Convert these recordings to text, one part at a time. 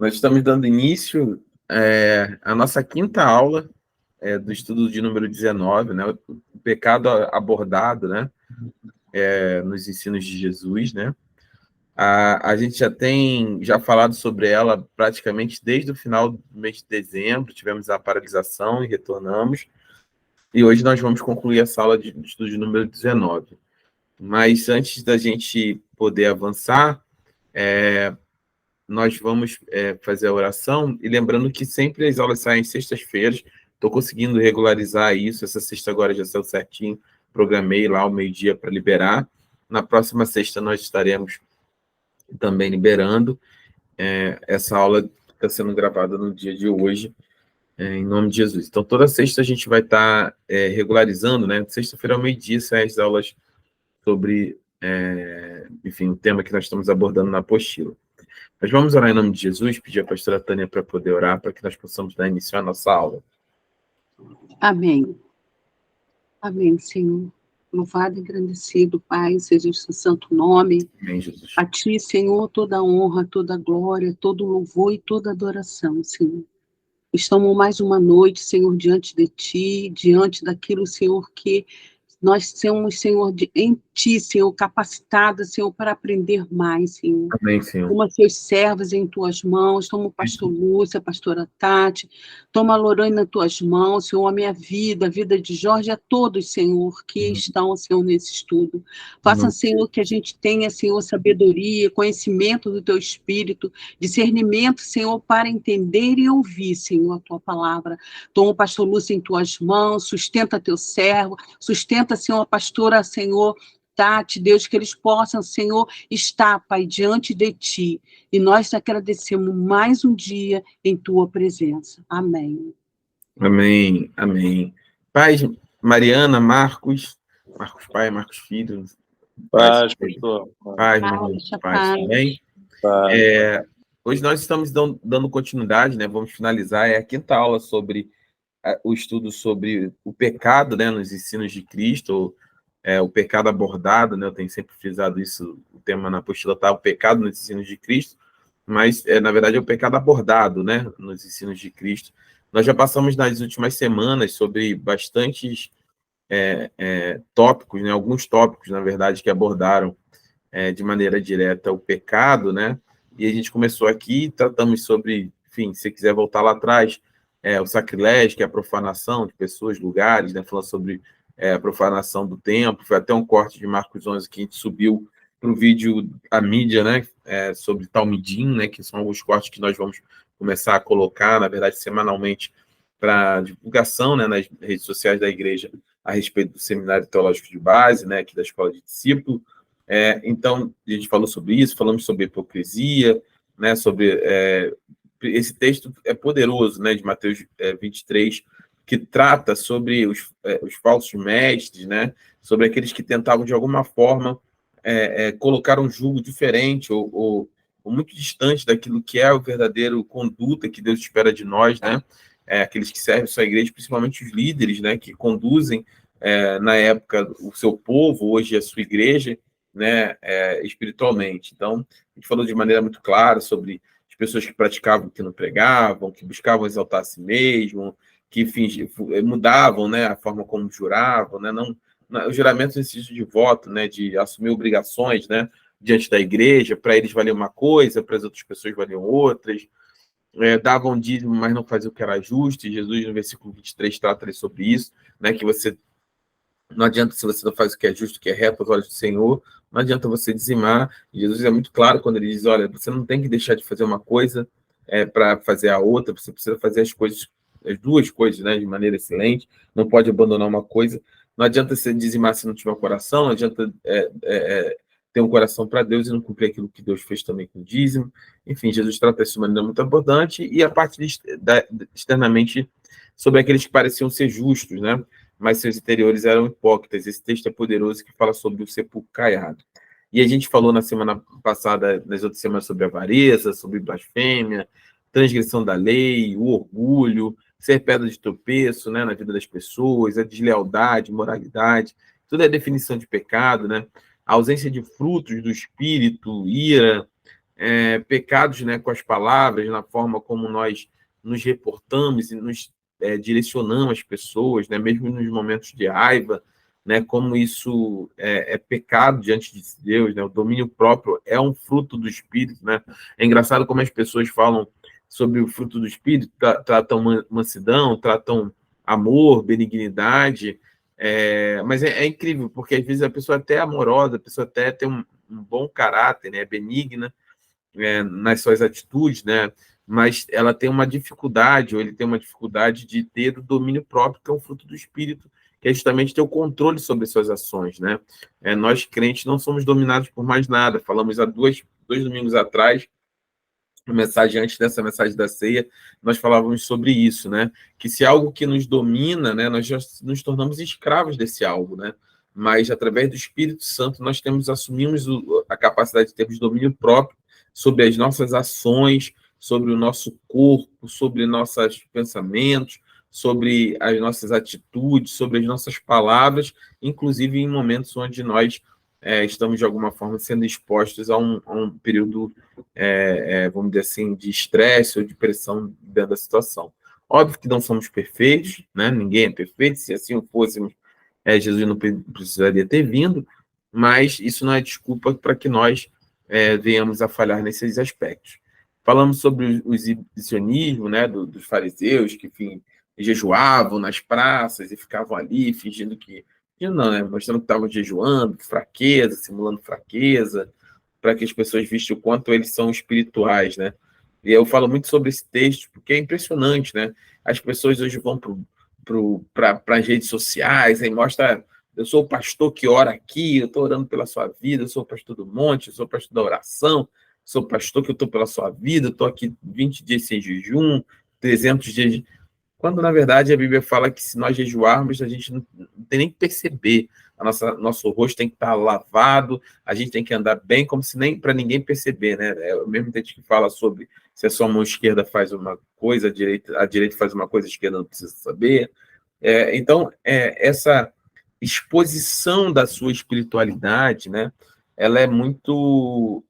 Nós estamos dando início à nossa quinta aula do estudo de número 19, né? O pecado abordado, né? Nos ensinos de Jesus, né? A gente já falado sobre ela praticamente desde o final do mês de dezembro, tivemos a paralisação e retornamos, e hoje nós vamos concluir essa aula de estudo de número 19. Mas antes da gente poder avançar, nós vamos fazer a oração, e lembrando que sempre as aulas saem sextas-feiras, estou conseguindo regularizar isso, essa sexta agora já saiu certinho, programei lá ao meio-dia para liberar, na próxima sexta nós estaremos também liberando, essa aula está sendo gravada no dia de hoje, em nome de Jesus. Então, toda sexta a gente vai estar regularizando, né? Sexta-feira ao meio-dia saem as aulas sobre, enfim, o tema que nós estamos abordando na apostila. Mas vamos orar em nome de Jesus, pedir a pastora Tânia para poder orar, para que nós possamos dar início à nossa aula. Amém. Amém, Senhor. Louvado e engrandecido, Pai, seja o seu santo nome. Amém, Jesus. A Ti, Senhor, toda honra, toda glória, todo louvor e toda adoração, Senhor. Estamos mais uma noite, Senhor, diante de Ti, diante daquilo, Senhor, que nós somos, Senhor, em Ti, Senhor, capacitados, Senhor, para aprender mais, Senhor. Amém, Senhor. Toma seus servos em Tuas mãos, toma o pastor Lúcia, a pastora Tati, toma a Lorane nas Tuas mãos, Senhor, a minha vida, a vida de Jorge, a todos, Senhor, que estão, Senhor, nesse estudo. Faça, Senhor, que a gente tenha, Senhor, sabedoria, conhecimento do Teu Espírito, discernimento, Senhor, para entender e ouvir, Senhor, a Tua palavra. Toma o pastor Lúcia em Tuas mãos, sustenta Teu servo, sustenta, Senhor, a pastora, Senhor, Tati, Deus, que eles possam, Senhor, estar, Pai, diante de Ti. E nós te agradecemos mais um dia em Tua presença. Amém. Amém, amém. Paz, Mariana, Marcos pai, Marcos filho. Paz, pastor. Paz, meu irmão, paz, tudo bem? Hoje nós estamos dando continuidade, né? Vamos finalizar, a quinta aula sobre o estudo sobre o pecado, né, nos ensinos de Cristo, o pecado abordado, né? Eu tenho sempre frisado isso, o tema na apostila está o pecado nos ensinos de Cristo, mas, na verdade, é o pecado abordado, né, nos ensinos de Cristo. Nós já passamos nas últimas semanas sobre bastantes tópicos, né, alguns tópicos, na verdade, que abordaram de maneira direta o pecado, né, e a gente começou aqui, tratamos sobre, enfim, se você quiser voltar lá atrás, o sacrilégio, que é a profanação de pessoas, lugares, né, falando sobre a profanação do templo, foi até um corte de Marcos 11 que a gente subiu para o vídeo, a mídia, né, sobre Talmidim, né, que são alguns cortes que nós vamos começar a colocar, na verdade, semanalmente, para divulgação, né, nas redes sociais da igreja, a respeito do Seminário Teológico de Base, né, aqui da Escola de Discípulo. Então, a gente falou sobre isso, falamos sobre hipocrisia, né, sobre esse texto poderoso, né, de Mateus 23, que trata sobre os falsos mestres, né, sobre aqueles que tentavam, de alguma forma, colocar um jugo diferente ou muito distante daquilo que é o verdadeiro conduta que Deus espera de nós, né, aqueles que servem a sua igreja, principalmente os líderes, né, que conduzem, na época, o seu povo, hoje a sua igreja, né, espiritualmente. Então, a gente falou de maneira muito clara sobre as pessoas que praticavam, que não pregavam, que buscavam exaltar a si mesmo, que mudavam, né, a forma como juravam, né, o juramento no sentido de voto, né, de assumir obrigações, né, diante da igreja, para eles valer uma coisa, para as outras pessoas valiam outras, davam dízimo, mas não faziam o que era justo, e Jesus, no versículo 23, trata sobre isso, né, que você não adianta, se você não faz o que é justo, o que é reto aos olhos do Senhor, não adianta você dizimar. E Jesus é muito claro quando ele diz, olha, você não tem que deixar de fazer uma coisa para fazer a outra, você precisa fazer as duas coisas, né, de maneira excelente, não pode abandonar uma coisa. Não adianta você dizimar se não tiver um coração, não adianta ter um coração para Deus e não cumprir aquilo que Deus fez também com o dízimo. Enfim, Jesus trata isso de maneira muito abundante, e a parte externamente sobre aqueles que pareciam ser justos, né, mas seus interiores eram hipócritas. Esse texto é poderoso, que fala sobre o sepulcro caiado. E a gente falou na semana passada, nas outras semanas, sobre avareza, sobre blasfêmia, transgressão da lei, o orgulho, ser pedra de tropeço, né, na vida das pessoas, a deslealdade, moralidade, tudo é definição de pecado, né? A ausência de frutos do espírito, ira, pecados, né, com as palavras, na forma como nós nos reportamos e nos direcionamos as pessoas, né, mesmo nos momentos de raiva, né, como isso é pecado diante de Deus, né, o domínio próprio é um fruto do Espírito, né. É engraçado como as pessoas falam sobre o fruto do Espírito, tratam mansidão, tratam amor, benignidade, mas é incrível, porque às vezes a pessoa até é amorosa, a pessoa até tem um bom caráter, né, benigna, nas suas atitudes, né, mas ela tem uma dificuldade, ou ele tem uma dificuldade de ter o domínio próprio, que é um fruto do Espírito, que é justamente ter o controle sobre as suas ações, né? Nós, crentes, não somos dominados por mais nada. Falamos há dois domingos atrás, uma mensagem antes dessa mensagem da ceia, nós falávamos sobre isso, né? Que se algo que nos domina, né, nós já nos tornamos escravos desse algo, né? Mas através do Espírito Santo nós assumimos a capacidade de termos domínio próprio sobre as nossas ações, sobre o nosso corpo, sobre nossos pensamentos, sobre as nossas atitudes, sobre as nossas palavras, inclusive em momentos onde nós estamos, de alguma forma, sendo expostos a um período, vamos dizer assim, de estresse ou de pressão dentro da situação. Óbvio que não somos perfeitos, né? Ninguém é perfeito, se assim fôssemos, Jesus não precisaria ter vindo, mas isso não é desculpa para que nós venhamos a falhar nesses aspectos. Falamos sobre o exibicionismo, né, dos fariseus, que, enfim, jejuavam nas praças e ficavam ali fingindo que... Não, né, mostrando que estavam jejuando, fraqueza, simulando fraqueza, para que as pessoas vissem o quanto eles são espirituais, né? E eu falo muito sobre esse texto, porque é impressionante, né? As pessoas hoje vão para as redes sociais e mostra: eu sou o pastor que ora aqui, eu estou orando pela sua vida, eu sou o pastor do monte, eu sou o pastor da oração, sou pastor que eu estou pela sua vida, estou aqui 20 dias sem jejum, 300 dias... Quando, na verdade, a Bíblia fala que se nós jejuarmos, a gente não tem nem que perceber. Nosso rosto tem que estar lavado, a gente tem que andar bem, como se nem para ninguém perceber, né? É o mesmo gente que fala sobre se a sua mão esquerda faz uma coisa, a direita faz uma coisa, a esquerda não precisa saber. Então, essa exposição da sua espiritualidade, né? Ela é muito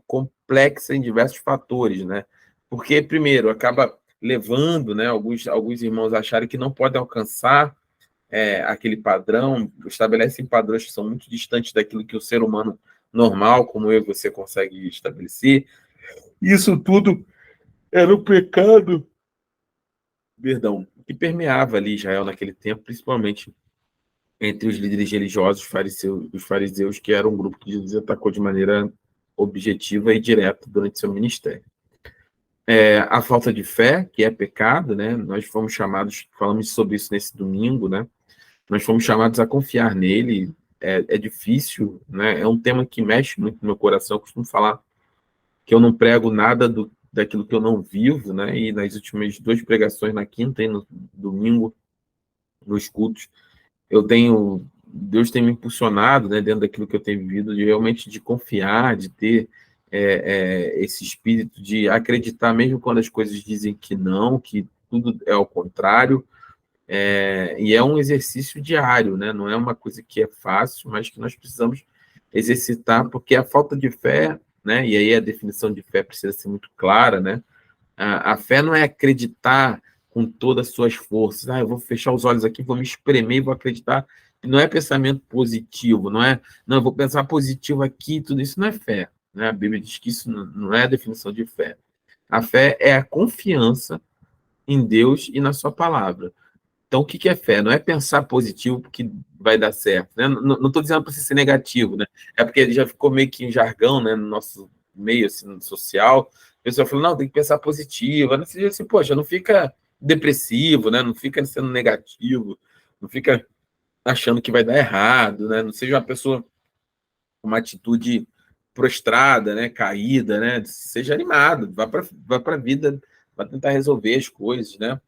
complexa em diversos fatores, né? Porque, primeiro, acaba levando, né, alguns irmãos a acharem que não podem alcançar aquele padrão, estabelecem padrões que são muito distantes daquilo que o ser humano normal, como eu e você, consegue estabelecer. Isso tudo era o pecado, perdão, que permeava ali Israel naquele tempo, principalmente entre os líderes religiosos, os fariseus, que era um grupo que Jesus atacou de maneira objetiva e direta durante seu ministério. A falta de fé, que é pecado, né? Nós fomos chamados, falamos sobre isso nesse domingo, né? Nós fomos chamados a confiar nele. É difícil, né? É um tema que mexe muito no meu coração. Eu costumo falar que eu não prego nada daquilo que eu não vivo, né? E nas últimas 2 pregações, na quinta e no domingo, nos cultos, Deus tem me impulsionado, né, dentro daquilo que eu tenho vivido, de realmente de confiar, de ter esse espírito de acreditar, mesmo quando as coisas dizem que não, que tudo é ao contrário, e é um exercício diário, né? Não é uma coisa que é fácil, mas que nós precisamos exercitar, porque a falta de fé, né, e aí a definição de fé precisa ser muito clara, né? A fé não é acreditar com todas as suas forças. Eu vou fechar os olhos aqui, vou me espremer e vou acreditar. Não é pensamento positivo, não, eu vou pensar positivo aqui, tudo isso não é fé, né? A Bíblia diz que isso não é a definição de fé. A fé é a confiança em Deus e na sua palavra. Então, o que é fé? Não é pensar positivo porque vai dar certo, né? Não estou dizendo para você ser negativo, né? É porque ele já ficou meio que em jargão, né, no nosso meio assim, social. A pessoa fala, não, tem que pensar positivo. Você diz assim, poxa, não fica depressivo, né? Não fica sendo negativo, não fica achando que vai dar errado, né? Não seja uma pessoa com uma atitude prostrada, né? Caída, né? Seja animado, vá para a vida, vá tentar resolver as coisas, né?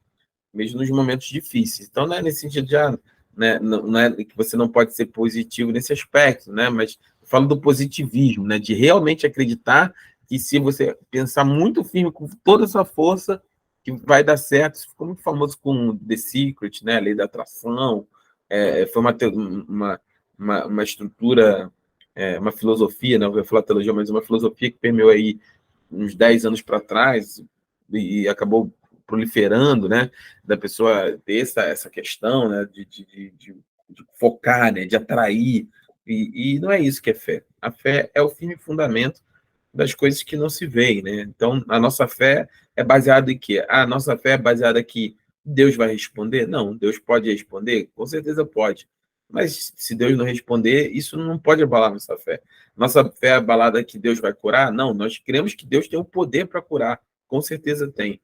Mesmo nos momentos difíceis. Então, não é nesse sentido já, né, não é que você não pode ser positivo nesse aspecto, né? Mas eu falo do positivismo, né? De realmente acreditar que se você pensar muito firme, com toda a sua força, que vai dar certo. Isso ficou muito famoso com The Secret, né? A lei da atração. Foi uma estrutura uma filosofia, não vou falar teologia, mas uma filosofia que permeou aí uns 10 anos para trás e acabou proliferando, né, da pessoa ter essa questão, né, de focar, né, de atrair, e não é isso que é fé. A fé é o firme fundamento das coisas que não se veem, né? Então, a nossa fé é baseada em quê? A nossa fé é baseada que Deus vai responder? Não, Deus pode responder? Com certeza pode. Mas se Deus não responder, isso não pode abalar nossa fé. Nossa fé é abalada que Deus vai curar? Não, nós cremos que Deus tem o poder para curar. Com certeza tem.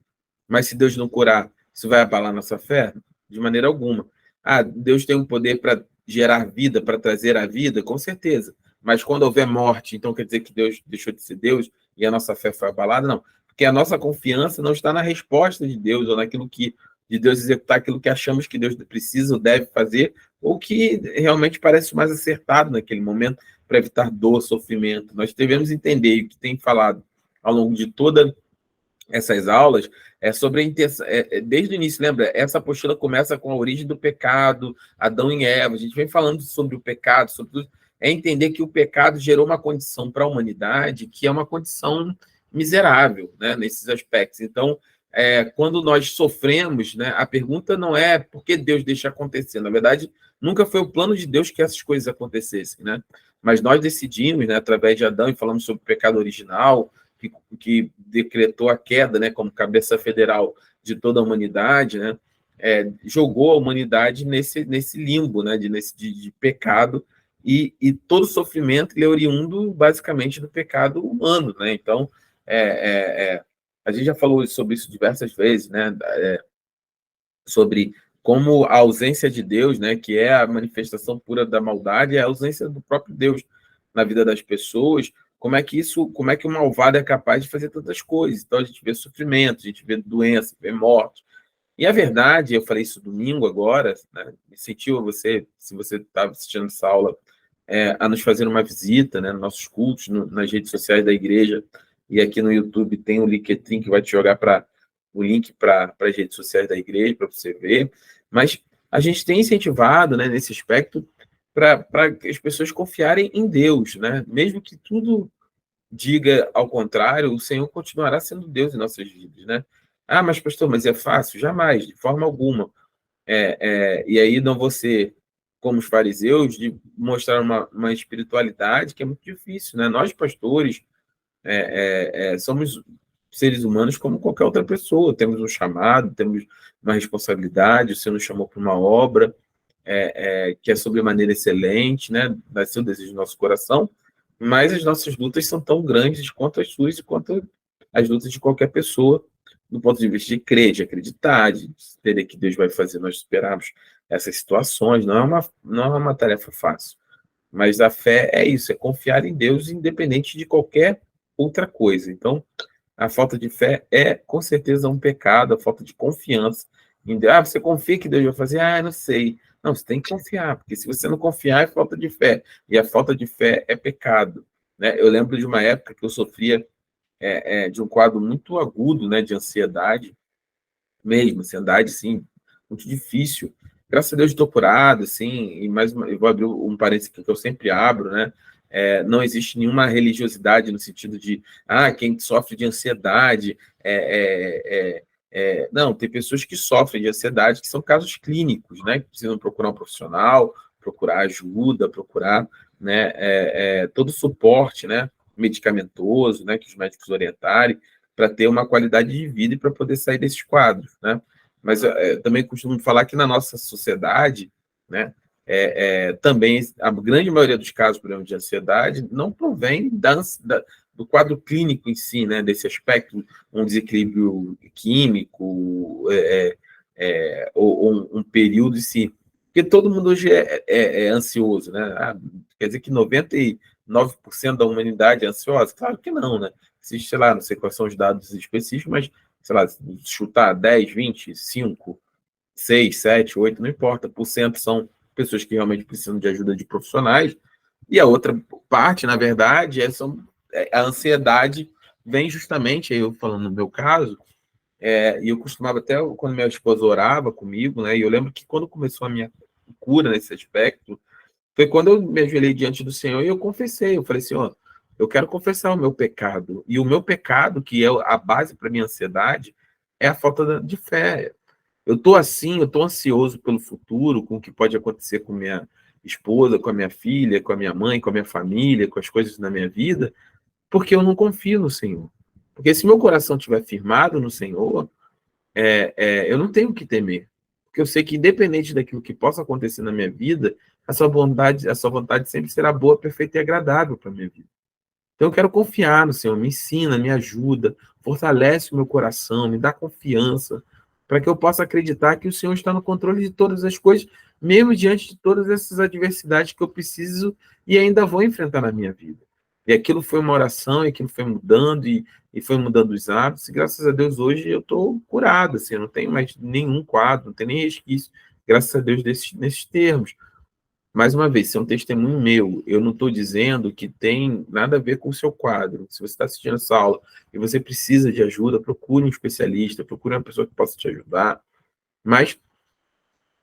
Mas se Deus não curar, isso vai abalar nossa fé? De maneira alguma. Ah, Deus tem o poder para gerar vida, para trazer a vida? Com certeza. Mas quando houver morte, então quer dizer que Deus deixou de ser Deus e a nossa fé foi abalada? Não. Porque a nossa confiança não está na resposta de Deus ou naquilo que de Deus executar aquilo que achamos que Deus precisa ou deve fazer, ou que realmente parece mais acertado naquele momento para evitar dor, sofrimento. Nós devemos entender, e o que tem falado ao longo de toda essas aulas é sobre a intenção, desde o início, lembra? Essa apostila começa com a origem do pecado, Adão e Eva. A gente vem falando sobre o pecado, sobre tudo. É entender que o pecado gerou uma condição para a humanidade que é uma condição miserável, né, nesses aspectos. Então, quando nós sofremos, né, a pergunta não é por que Deus deixa acontecer. Na verdade, nunca foi o plano de Deus que essas coisas acontecessem, né? Mas nós decidimos, né, através de Adão, e falamos sobre o pecado original, que decretou a queda, né, como cabeça federal de toda a humanidade, né, jogou a humanidade nesse limbo, né, de pecado, e todo sofrimento ele é oriundo basicamente do pecado humano, né? Então, a gente já falou sobre isso diversas vezes, né, sobre como a ausência de Deus, né, que é a manifestação pura da maldade, é a ausência do próprio Deus na vida das pessoas. Como é que o malvado é capaz de fazer tantas coisas? Então a gente vê sofrimento, a gente vê doença, vê morte. E a verdade, eu falei isso domingo agora, né, incentiva você, se você está assistindo essa aula, a nos fazer uma visita, né, nos nossos cultos, nas redes sociais da igreja, e aqui no YouTube tem o LinkedIn que vai te jogar o link para as redes sociais da igreja, para você ver. Mas a gente tem incentivado, né, nesse aspecto, para que as pessoas confiarem em Deus, né? Mesmo que tudo diga ao contrário, o Senhor continuará sendo Deus em nossas vidas, né? Ah, mas pastor, mas é fácil? Jamais, de forma alguma. E aí não você, como os fariseus, de mostrar uma espiritualidade que é muito difícil, né? Nós, pastores, somos seres humanos como qualquer outra pessoa, temos um chamado, temos uma responsabilidade, o Senhor nos chamou para uma obra que é sobremaneira excelente, né? Nasceu o desejo do nosso coração, mas as nossas lutas são tão grandes quanto as suas e quanto as lutas de qualquer pessoa, do ponto de vista de crer, de acreditar, de entender que Deus vai fazer nós superarmos essas situações. Não é uma tarefa fácil. Mas a fé é isso, é confiar em Deus independente de qualquer outra coisa. Então, a falta de fé é, com certeza, um pecado, a falta de confiança em Deus. Ah, você confia que Deus vai fazer? Ah, não sei. Não, você tem que confiar, porque se você não confiar, é falta de fé. E a falta de fé é pecado, né? Eu lembro de uma época que eu sofria de um quadro muito agudo, né, de ansiedade, mesmo, ansiedade, sim, muito difícil. Graças a Deus estou curado, assim, e eu vou abrir um parênteses que eu sempre abro, né? Não existe nenhuma religiosidade no sentido de, quem sofre de ansiedade, não, tem pessoas que sofrem de ansiedade, que são casos clínicos, né? Que precisam procurar um profissional, procurar ajuda, procurar, né, todo o suporte, né, medicamentoso, né, que os médicos orientarem, para ter uma qualidade de vida e para poder sair desses quadros, né? Mas também costumo falar que na nossa sociedade, né, também a grande maioria dos casos, por exemplo, de ansiedade não provém do quadro clínico em si, né, desse aspecto, um desequilíbrio químico, ou um período em si. Porque todo mundo hoje é ansioso, né? Quer dizer que 99% da humanidade é ansiosa? Claro que não, né? Existe, sei lá, não sei quais são os dados específicos, mas, sei lá, chutar 10, 20, 5, 6, 7, 8, não importa, por cento são pessoas que realmente precisam de ajuda de profissionais, e a outra parte, na verdade, a ansiedade vem justamente, aí eu falando no meu caso, e eu costumava até, quando minha esposa orava comigo, né, e eu lembro que quando começou a minha cura nesse aspecto, Foi quando eu me ajoelhei diante do Senhor e eu confessei. Eu falei, Senhor, eu quero confessar o meu pecado. E o meu pecado, que é a base para minha ansiedade, é a falta de fé. Eu estou assim, eu estou ansioso pelo futuro, com o que pode acontecer com minha esposa, com a minha filha, com a minha mãe, com a minha família, com as coisas na minha vida, porque eu não confio no Senhor. Porque se meu coração estiver firmado no Senhor, eu não tenho o que temer. Porque eu sei que, independente daquilo que possa acontecer na minha vida, a sua vontade sempre será boa, perfeita e agradável para a minha vida. Então eu quero confiar no Senhor, me ensina, me ajuda, fortalece o meu coração, me dá confiança, para que eu possa acreditar que o Senhor está no controle de todas as coisas, mesmo diante de todas essas adversidades que eu preciso e ainda vou enfrentar na minha vida. E aquilo foi uma oração, e aquilo foi mudando, e foi mudando os hábitos, e graças a Deus hoje eu estou curado, assim, eu não tenho mais nenhum quadro, não tenho nem resquício, graças a Deus nesses termos. Mais uma vez, isso é um testemunho meu. Eu não estou dizendo que tem nada a ver com o seu quadro. Se você está assistindo essa aula e você precisa de ajuda, procure um especialista, procure uma pessoa que possa te ajudar. Mas,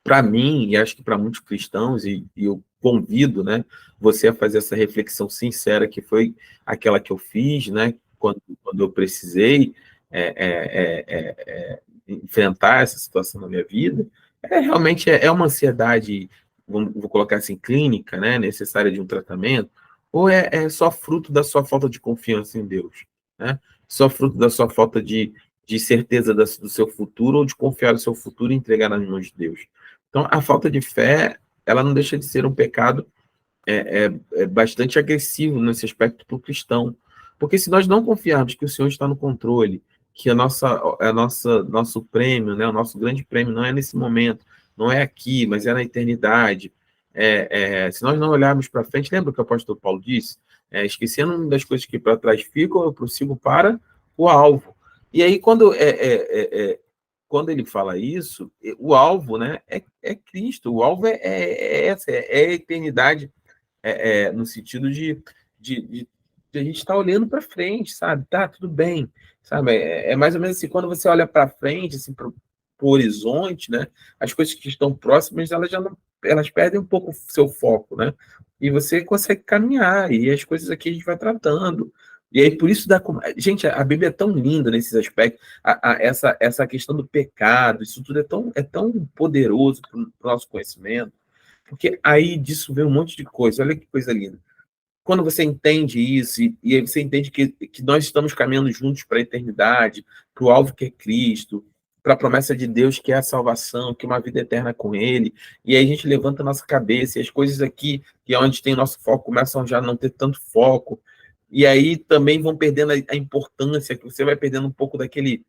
para mim, e acho que para muitos cristãos, e eu convido, né, você a fazer essa reflexão sincera, que foi aquela que eu fiz, né, quando eu precisei enfrentar essa situação na minha vida, realmente uma ansiedade, vou colocar assim, clínica, né, necessária de um tratamento, ou é só fruto da sua falta de confiança em Deus, né? Só fruto da sua falta de certeza do seu futuro, ou de confiar no seu futuro e entregar nas mãos de Deus. Então, a falta de fé, ela não deixa de ser um pecado bastante agressivo nesse aspecto para o cristão. Porque se nós não confiarmos que o Senhor está no controle, que nosso prêmio, né, o nosso grande prêmio não é nesse momento, não é aqui, mas é na eternidade. Se nós não olharmos para frente, lembra o que o apóstolo Paulo disse? Esquecendo das coisas que para trás ficam, eu prossigo para o alvo. E aí, quando ele fala isso, o alvo, né, é Cristo, o alvo é a eternidade, no sentido de a gente estar olhando para frente, sabe? Tá, tudo bem, sabe? Mais ou menos assim, quando você olha para frente, assim, para o horizonte, né? As coisas que estão próximas, elas já não, elas perdem um pouco o seu foco, né? E você consegue caminhar, e as coisas aqui a gente vai tratando. E aí, por isso gente, a Bíblia é tão linda nesses aspectos, essa questão do pecado, isso tudo é tão poderoso para o nosso conhecimento, porque aí disso vem um monte de coisa. Olha que coisa linda. Quando você entende isso, e aí você entende que nós estamos caminhando juntos para a eternidade, para o alvo que é Cristo, para a promessa de Deus, que é a salvação, que é uma vida eterna com Ele, e aí a gente levanta a nossa cabeça, e as coisas aqui, que é onde tem nosso foco, começam já a não ter tanto foco, e aí também vão perdendo a importância, que você vai perdendo um pouco daquele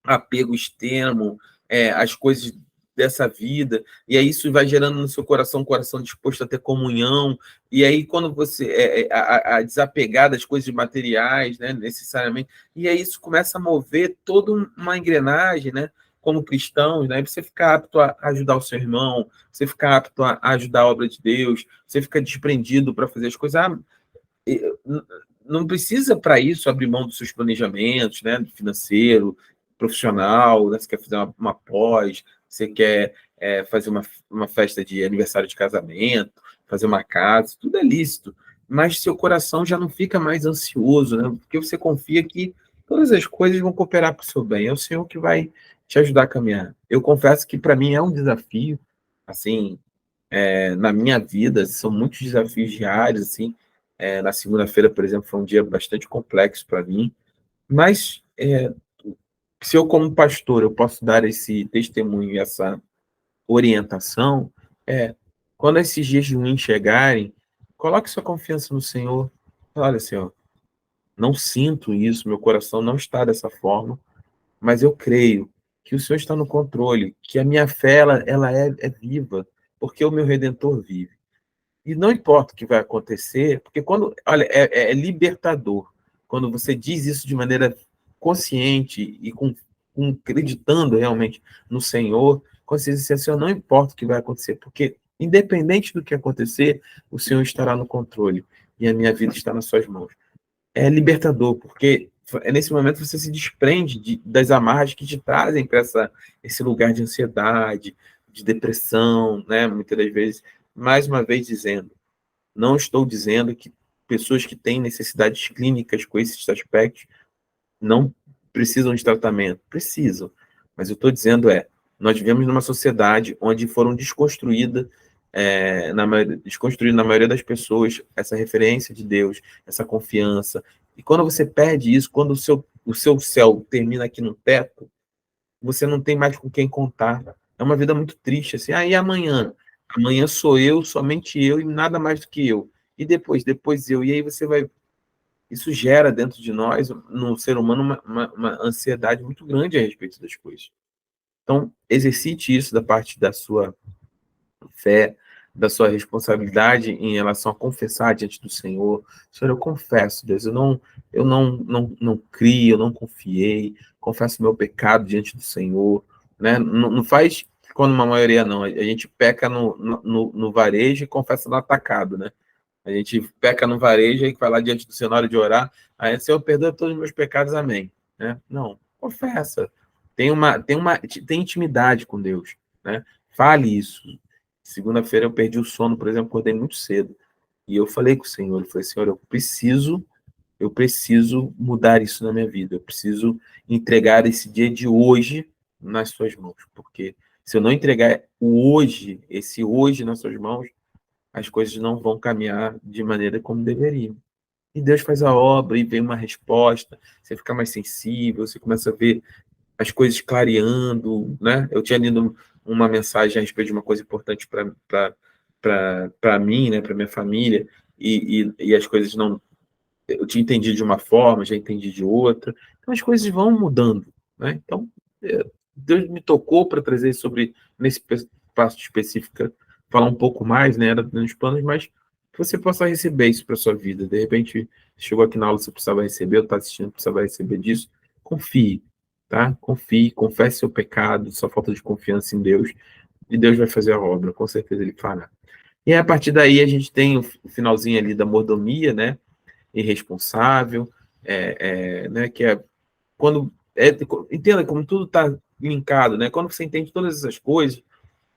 apego extremo, às coisas dessa vida, e aí isso vai gerando no seu coração um coração disposto a ter comunhão, e aí quando você a desapegar das coisas materiais, né, necessariamente, e aí isso começa a mover toda uma engrenagem, né, como cristãos, né, você fica apto a ajudar o seu irmão, você fica apto a ajudar a obra de Deus, você fica desprendido para fazer as coisas. Não precisa, para isso, abrir mão dos seus planejamentos, né, financeiro, profissional, né, você quer fazer uma pós, você quer fazer uma festa de aniversário de casamento, fazer uma casa, tudo é lícito, mas seu coração já não fica mais ansioso, né, porque você confia que todas as coisas vão cooperar para o seu bem, é o Senhor que vai te ajudar a caminhar. Eu confesso que, para mim, é um desafio, assim, na minha vida, são muitos desafios diários, assim. Na segunda-feira, por exemplo, foi um dia bastante complexo para mim, mas se eu, como pastor, eu posso dar esse testemunho e essa orientação, quando esses dias ruins chegarem, coloque sua confiança no Senhor. Olha, Senhor, não sinto isso, meu coração não está dessa forma, mas eu creio que o Senhor está no controle, que a minha fé ela é viva, porque o meu Redentor vive. E não importa o que vai acontecer, porque olha, é libertador. Quando você diz isso de maneira consciente e acreditando realmente no Senhor, quando você diz assim, não importa o que vai acontecer, porque independente do que acontecer, o Senhor estará no controle e a minha vida está nas suas mãos. É libertador, porque nesse momento você se desprende das amarras que te trazem para esse lugar de ansiedade, de depressão, né? Muitas das vezes mais uma vez dizendo, não estou dizendo que pessoas que têm necessidades clínicas com esses aspectos não precisam de tratamento. Precisam. Mas eu estou dizendo nós vivemos numa sociedade onde foram desconstruídas, desconstruída na maioria das pessoas, essa referência de Deus, essa confiança. E quando você perde isso, quando o seu céu termina aqui no teto, você não tem mais com quem contar. É uma vida muito triste, assim. E amanhã? Amanhã sou eu, somente eu e nada mais do que eu. E depois eu. E aí você vai... Isso gera dentro de nós, no ser humano, uma ansiedade muito grande a respeito das coisas. Então, exercite isso da parte da sua fé, da sua responsabilidade em relação a confessar diante do Senhor. Senhor, eu confesso, Deus, eu não criei, eu não confiei, confesso meu pecado diante do Senhor, né? Não faz quando uma maioria não, a gente peca no varejo e confessa no atacado, né? A gente peca no varejo e vai lá diante do Senhor na hora de orar, aí, Senhor, perdoa todos os meus pecados, amém. Né? Não, confessa. Tem intimidade com Deus, né? Fale isso. Segunda-feira eu perdi o sono, por exemplo, acordei muito cedo. E eu falei com o Senhor, eu falei, Senhor, eu preciso mudar isso na minha vida. Eu preciso entregar esse dia de hoje nas suas mãos. Porque se eu não entregar esse hoje nas suas mãos, as coisas não vão caminhar de maneira como deveriam. E Deus faz a obra e vem uma resposta, você fica mais sensível, você começa a ver as coisas clareando, né? Eu tinha lido uma mensagem a respeito de uma coisa importante para mim, né, para minha família, e as coisas não... Eu tinha entendido de uma forma, já entendi de outra, então as coisas vão mudando, né? Então, Deus me tocou para trazer sobre, nesse passo específico, falar um pouco mais, né, era nos planos, mas que você possa receber isso para sua vida. De repente, chegou aqui na aula, você precisava receber, ou está assistindo, precisava receber disso. Confie, tá? Confie, confesse seu pecado, sua falta de confiança em Deus, e Deus vai fazer a obra, com certeza Ele fará. E a partir daí a gente tem o finalzinho ali da mordomia, né, irresponsável, né, que é quando... entenda como tudo está linkado, né? Quando você entende todas essas coisas,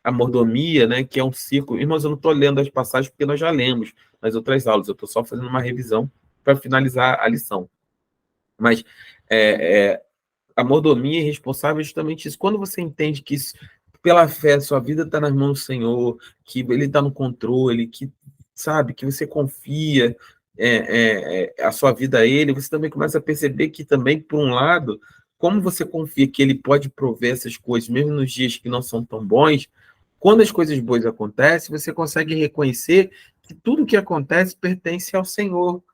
a mordomia, né, que é um ciclo. Irmãos, eu não estou lendo as passagens porque nós já lemos nas outras aulas, eu estou só fazendo uma revisão para finalizar a lição. Mas a mordomia é responsável é justamente isso. Quando você entende que isso, pela fé, sua vida está nas mãos do Senhor, que Ele está no controle, que sabe, que você confia a sua vida a Ele, você também começa a perceber que também, por um lado, como você confia que Ele pode prover essas coisas, mesmo nos dias que não são tão bons, quando as coisas boas acontecem, você consegue reconhecer que tudo que acontece pertence ao Senhor.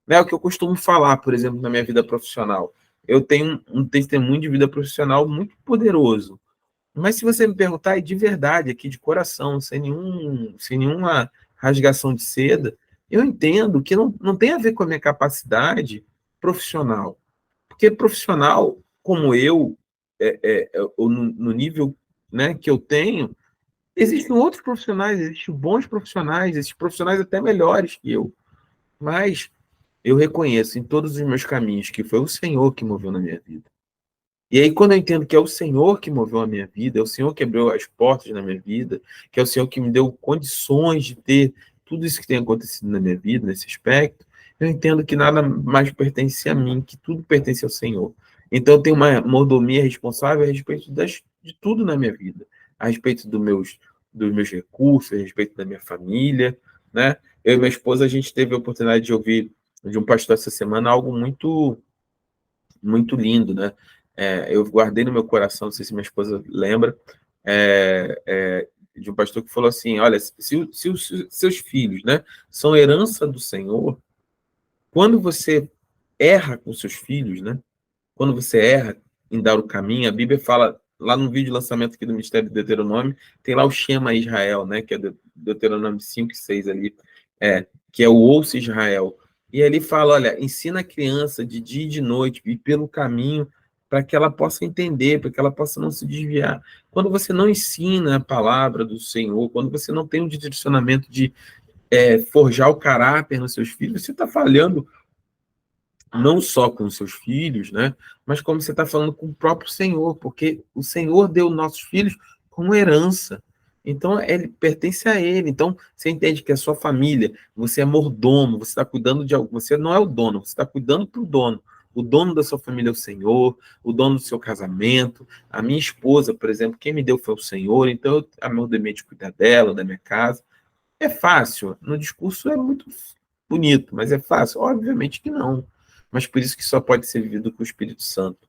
É o que eu costumo falar, por exemplo, na minha vida profissional. Eu tenho um testemunho de vida profissional muito poderoso. Mas se você me perguntar, de verdade, aqui de coração, sem nenhuma rasgação de seda, eu entendo que não tem a ver com a minha capacidade profissional. Porque profissional como eu, no nível, né, que eu tenho, existem outros profissionais, existem bons profissionais, existem profissionais até melhores que eu. Mas eu reconheço em todos os meus caminhos que foi o Senhor que moveu na minha vida. E aí, quando eu entendo que é o Senhor que moveu a minha vida, é o Senhor que abriu as portas na minha vida, que é o Senhor que me deu condições de ter tudo isso que tem acontecido na minha vida, nesse aspecto, eu entendo que nada mais pertence a mim, que tudo pertence ao Senhor. Então, eu tenho uma mordomia responsável a respeito de tudo na minha vida, a respeito dos meus recursos, a respeito da minha família, né? Eu e minha esposa, a gente teve a oportunidade de ouvir de um pastor essa semana algo muito, muito lindo, né? Eu guardei no meu coração, não sei se minha esposa lembra, de um pastor que falou assim, olha, se os seus filhos, né, são herança do Senhor, quando você erra com seus filhos, né, quando você erra em dar o caminho, a Bíblia fala, lá no vídeo de lançamento aqui do Ministério do Deuteronômio, tem lá o Shema Israel, né, que é Deuteronômio 5 e 6 ali, que é o Ouça Israel. E ali fala, olha, ensina a criança de dia e de noite, ir pelo caminho, para que ela possa entender, para que ela possa não se desviar. Quando você não ensina a palavra do Senhor, quando você não tem um direcionamento de forjar o caráter nos seus filhos, você está falhando não só com os seus filhos, né? Mas como você está falando com o próprio Senhor, porque o Senhor deu nossos filhos como herança. Então, ele pertence a ele. Então, você entende que a sua família, você é mordomo, você está cuidando de algo, você não é o dono, você está cuidando para o dono. O dono da sua família é o Senhor, o dono do seu casamento. A minha esposa, por exemplo, quem me deu foi o Senhor, então a meu dever de cuidar dela, da minha casa. É fácil, no discurso é muito bonito, mas é fácil? Obviamente que não. Mas por isso que só pode ser vivido com o Espírito Santo.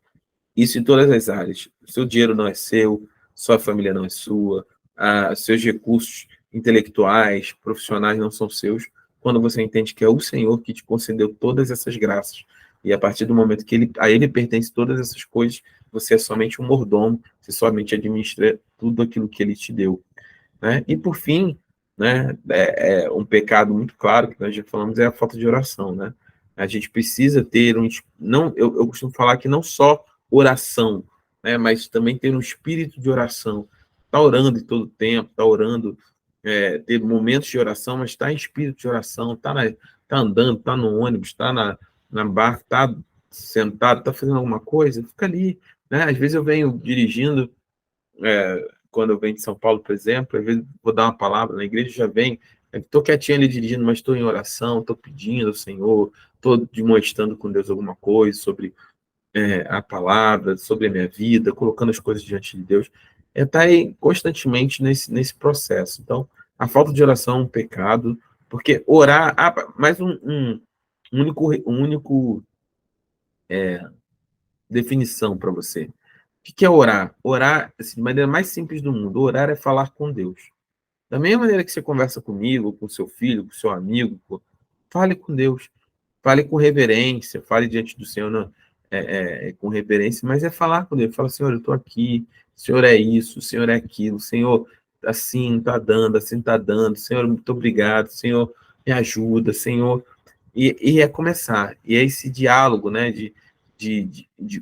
Isso em todas as áreas. O seu dinheiro não é seu, sua família não é sua, seus recursos intelectuais, profissionais não são seus, quando você entende que é o Senhor que te concedeu todas essas graças. E a partir do momento que a ele pertence todas essas coisas, você é somente um mordomo, você somente administra tudo aquilo que ele te deu. Né? E por fim, né, um pecado muito claro que nós já falamos é a falta de oração, né? A gente precisa ter não, eu costumo falar que não só oração, né, mas também ter um espírito de oração. Tá orando em todo o tempo, tá orando, ter momentos de oração, mas está em espírito de oração, tá andando, tá no ônibus, tá na barca, tá sentado, tá fazendo alguma coisa, fica ali, né? Às vezes eu venho dirigindo, quando eu venho de São Paulo, por exemplo, às vezes vou dar uma palavra na igreja, já vem, estou quietinho ali dirigindo, mas estou em oração, estou pedindo ao Senhor, estou demonstrando com Deus alguma coisa sobre a palavra, sobre a minha vida, colocando as coisas diante de Deus. Tá aí constantemente nesse processo. Então, a falta de oração é um pecado, porque orar... mais um único definição para você. O que é orar? Orar, assim, de maneira mais simples do mundo, orar é falar com Deus. Da mesma maneira que você conversa comigo, com seu filho, com seu amigo, fale com Deus. Fale com reverência, fale diante do Senhor com reverência, mas é falar com Deus. Fala, Senhor, eu estou aqui, o Senhor é isso, o Senhor é aquilo, o Senhor assim não está dando, assim está dando, Senhor, muito obrigado, Senhor, me ajuda, Senhor. E é começar, e é esse diálogo, né,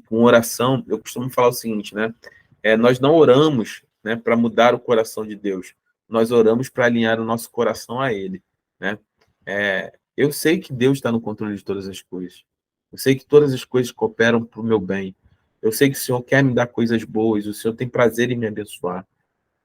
com oração. Eu costumo falar o seguinte, né, nós não oramos, né, para mudar o coração de Deus, nós oramos para alinhar o nosso coração a Ele, né. Eu sei que Deus está no controle de todas as coisas. Eu sei que todas as coisas cooperam para o meu bem. Eu sei que o Senhor quer me dar coisas boas, o Senhor tem prazer em me abençoar.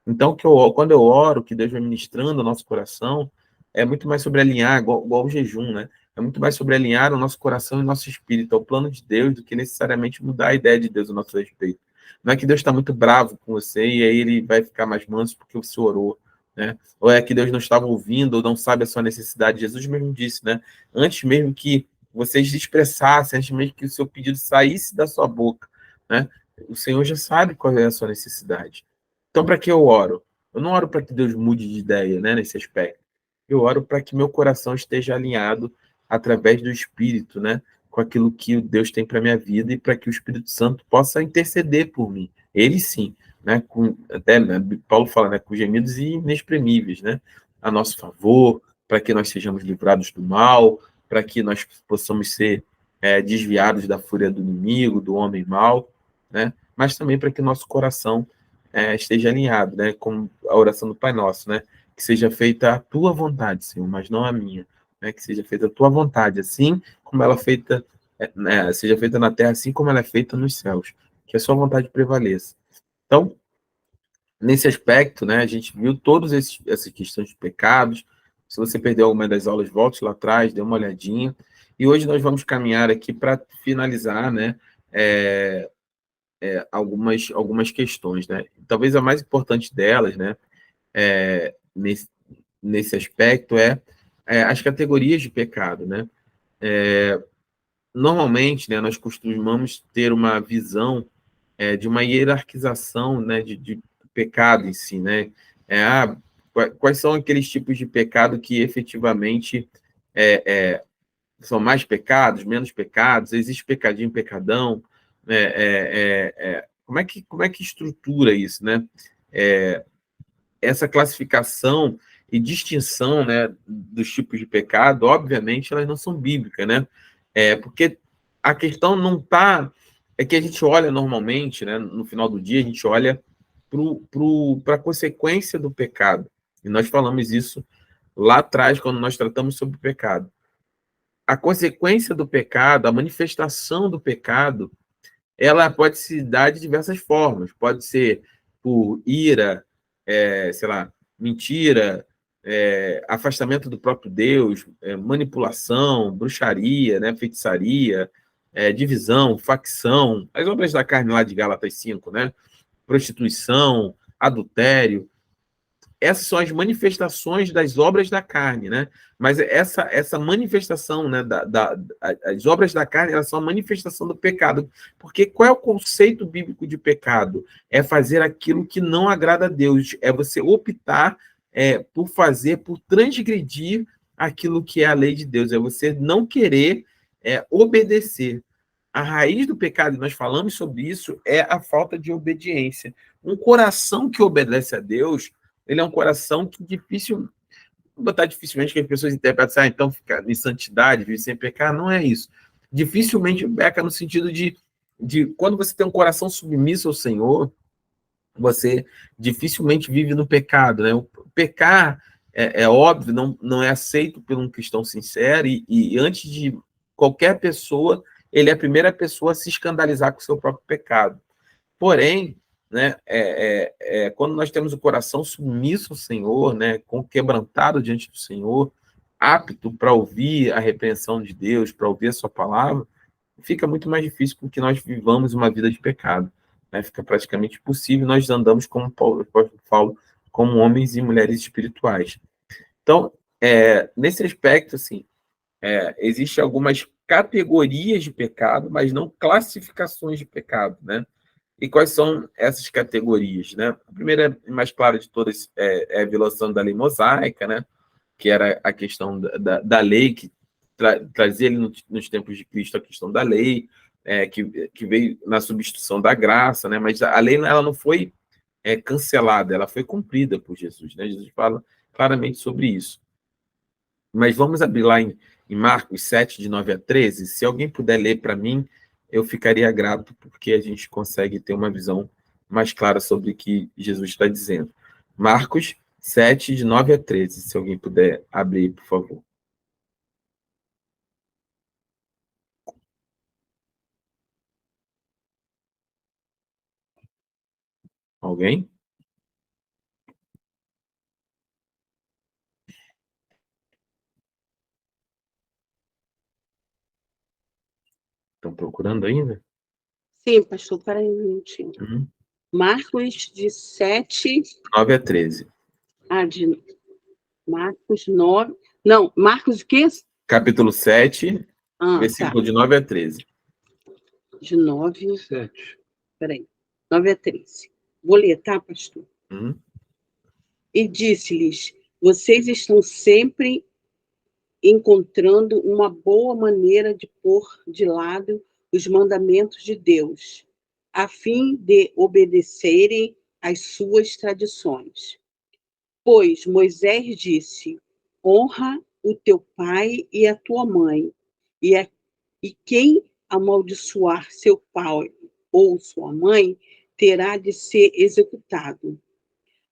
Então, quando eu oro, que Deus vai ministrando o nosso coração, é muito mais sobre alinhar, igual o jejum, né? É muito mais sobre alinhar o nosso coração e o nosso espírito ao plano de Deus do que necessariamente mudar a ideia de Deus a nosso respeito. Não é que Deus está muito bravo com você e aí ele vai ficar mais manso porque você orou, né? Ou é que Deus não estava ouvindo ou não sabe a sua necessidade. Jesus mesmo disse, né? Antes mesmo que vocês expressassem, antes mesmo que o seu pedido saísse da sua boca, né? O Senhor já sabe qual é a sua necessidade. Então, para que eu oro? Eu não oro para que Deus mude de ideia, né, nesse aspecto. Eu oro para que meu coração esteja alinhado através do Espírito, né, com aquilo que Deus tem para minha vida e para que o Espírito Santo possa interceder por mim. Ele sim, né, até né, Paulo fala, né, com gemidos inexprimíveis, né, a nosso favor, para que nós sejamos livrados do mal, para que nós possamos ser desviados da fúria do inimigo, do homem mau, né, mas também para que nosso coração esteja alinhado, né, com a oração do Pai Nosso, né, que seja feita a tua vontade, Senhor, mas não a minha, né, que seja feita a tua vontade, assim como ela é feita, né, seja feita na terra, assim como ela é feita nos céus, que a sua vontade prevaleça. Então, nesse aspecto, né, a gente viu todas essas questões de pecados. Se você perdeu alguma das aulas, volte lá atrás, dê uma olhadinha. E hoje nós vamos caminhar aqui para finalizar, né, algumas questões, né? Talvez a mais importante delas, né, nesse aspecto as categorias de pecado, né? Normalmente, né, nós costumamos ter uma visão de uma hierarquização, né, de pecado em si, né? Quais são aqueles tipos de pecado que efetivamente são mais pecados, menos pecados? Existe pecadinho, pecadão? Como é que estrutura isso, né? Essa classificação e distinção, né, dos tipos de pecado, obviamente, elas não são bíblicas, né? Porque a questão não está... É que a gente olha normalmente, né, no final do dia, a gente olha para a consequência do pecado. E nós falamos isso lá atrás, quando nós tratamos sobre o pecado. A consequência do pecado, a manifestação do pecado, ela pode se dar de diversas formas. Pode ser por ira, sei lá, mentira, afastamento do próprio Deus, manipulação, bruxaria, né, feitiçaria, divisão, facção, as obras da carne lá de Gálatas 5, né, prostituição, adultério. Essas são as manifestações das obras da carne, né? Mas essa manifestação, né, as obras da carne, elas são a manifestação do pecado. Porque qual é o conceito bíblico de pecado? É fazer aquilo que não agrada a Deus. É você optar por transgredir aquilo que é a lei de Deus. É você não querer obedecer. A raiz do pecado, e nós falamos sobre isso, é a falta de obediência. Um coração que obedece a Deus, ele é um coração que dificilmente que as pessoas interpretam, então fica em santidade, vive sem pecar, não é isso. Dificilmente peca no sentido de quando você tem um coração submisso ao Senhor, você dificilmente vive no pecado, né? O pecar, óbvio, não é aceito por um cristão sincero, e antes de qualquer pessoa, ele é a primeira pessoa a se escandalizar com o seu próprio pecado. Porém, né, quando nós temos o coração submisso ao Senhor, né, quebrantado diante do Senhor, apto para ouvir a repreensão de Deus, para ouvir a sua palavra, fica muito mais difícil com que nós vivamos uma vida de pecado, né? Fica praticamente impossível, nós andamos como Paulo, como homens e mulheres espirituais. Então, nesse aspecto, assim, existem algumas categorias de pecado, mas não classificações de pecado, né? E quais são essas categorias, né? A primeira e mais clara de todas é a violação da lei mosaica, né? Que era a questão da lei, que trazia ali nos tempos de Cristo a questão da lei, que veio na substituição da graça, né? Mas a lei ela não foi cancelada, ela foi cumprida por Jesus, né? Jesus fala claramente sobre isso. Mas vamos abrir lá em Marcos 7, de 9 a 13. Se alguém puder ler para mim, eu ficaria grato, porque a gente consegue ter uma visão mais clara sobre o que Jesus está dizendo. Marcos 7, de 9 a 13. Se alguém puder abrir, por favor. Alguém? Estão procurando ainda? Sim, pastor, peraí um minutinho. Uhum. Marcos de 7... 9 a 13. de Marcos 9... Não, Marcos o quê? Capítulo 7, versículo tá. de 9 a 13. De 9... 7. Peraí. 9 a 13. Vou ler, tá, pastor? Uhum. E disse-lhes: vocês estão sempre encontrando uma boa maneira de pôr de lado os mandamentos de Deus, a fim de obedecerem às suas tradições. Pois Moisés disse: honra o teu pai e a tua mãe, e quem amaldiçoar seu pai ou sua mãe terá de ser executado.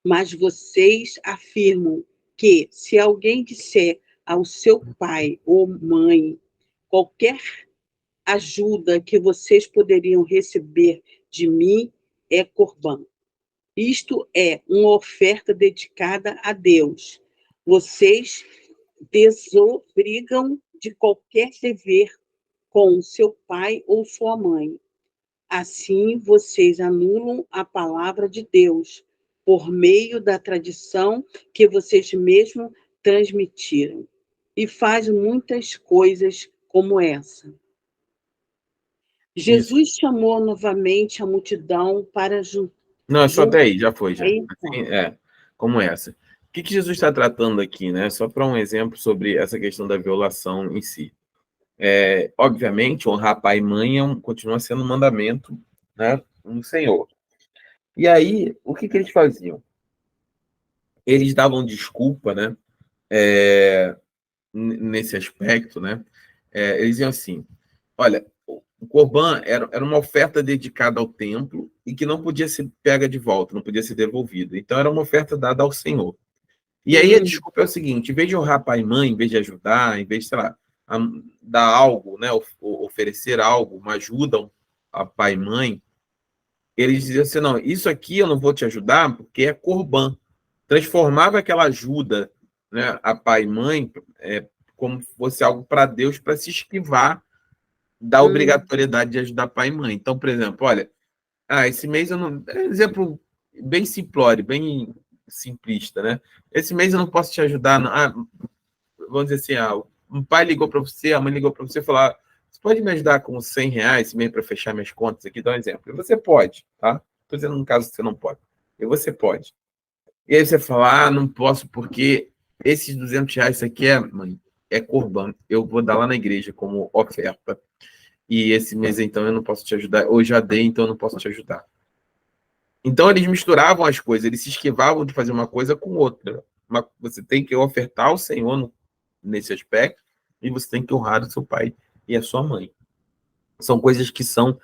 Mas vocês afirmam que, se alguém disser ao seu pai ou mãe qualquer ajuda que vocês poderiam receber de mim é corbã. Isto é uma oferta dedicada a Deus. Vocês desobrigam de qualquer dever com seu pai ou sua mãe. Assim, vocês anulam a palavra de Deus por meio da tradição que vocês mesmos transmitiram. E faz muitas coisas como essa. Jesus chamou novamente a multidão para juntar. Não, é só até aí, já foi. Já. Aí, Assim, como essa. O que Jesus está tratando aqui, né? Só para um exemplo sobre essa questão da violação em si. Obviamente, honrar pai e mãe continua sendo um mandamento, né, no Senhor. E aí, o que eles faziam? Eles davam desculpa, né, nesse aspecto, né? Eles diziam assim: olha, o Corban era uma oferta dedicada ao templo e que não podia ser pega de volta, não podia ser devolvida. Então, era uma oferta dada ao Senhor. E aí a desculpa é o seguinte: em vez de honrar pai e mãe, em vez de ajudar, em vez de, sei lá, dar algo, né, oferecer algo, uma ajuda a pai e mãe, eles diziam assim: não, isso aqui eu não vou te ajudar porque é Corban. transformava aquela ajuda, né, a pai e mãe como fosse algo para Deus, para se esquivar da obrigatoriedade de ajudar pai e mãe. Então, por exemplo, olha, esse mês eu não... Exemplo bem simplório, bem simplista, né? Esse mês eu não posso te ajudar. Não. Vamos dizer assim, um pai ligou para você, a mãe ligou para você e falou, você pode me ajudar com R$100 esse mês para fechar minhas contas aqui? Dá um exemplo. E você pode, tá? Estou dizendo no caso que você não pode. E você pode. E aí você fala, não posso porque esses R$200, isso aqui mãe, é corban. Eu vou dar lá na igreja como oferta. E esse mês, então, eu não posso te ajudar. Ou já dei, então eu não posso te ajudar. Então, eles misturavam as coisas. Eles se esquivavam de fazer uma coisa com outra. Você tem que ofertar ao Senhor nesse aspecto. E você tem que honrar o seu pai e a sua mãe. São coisas que são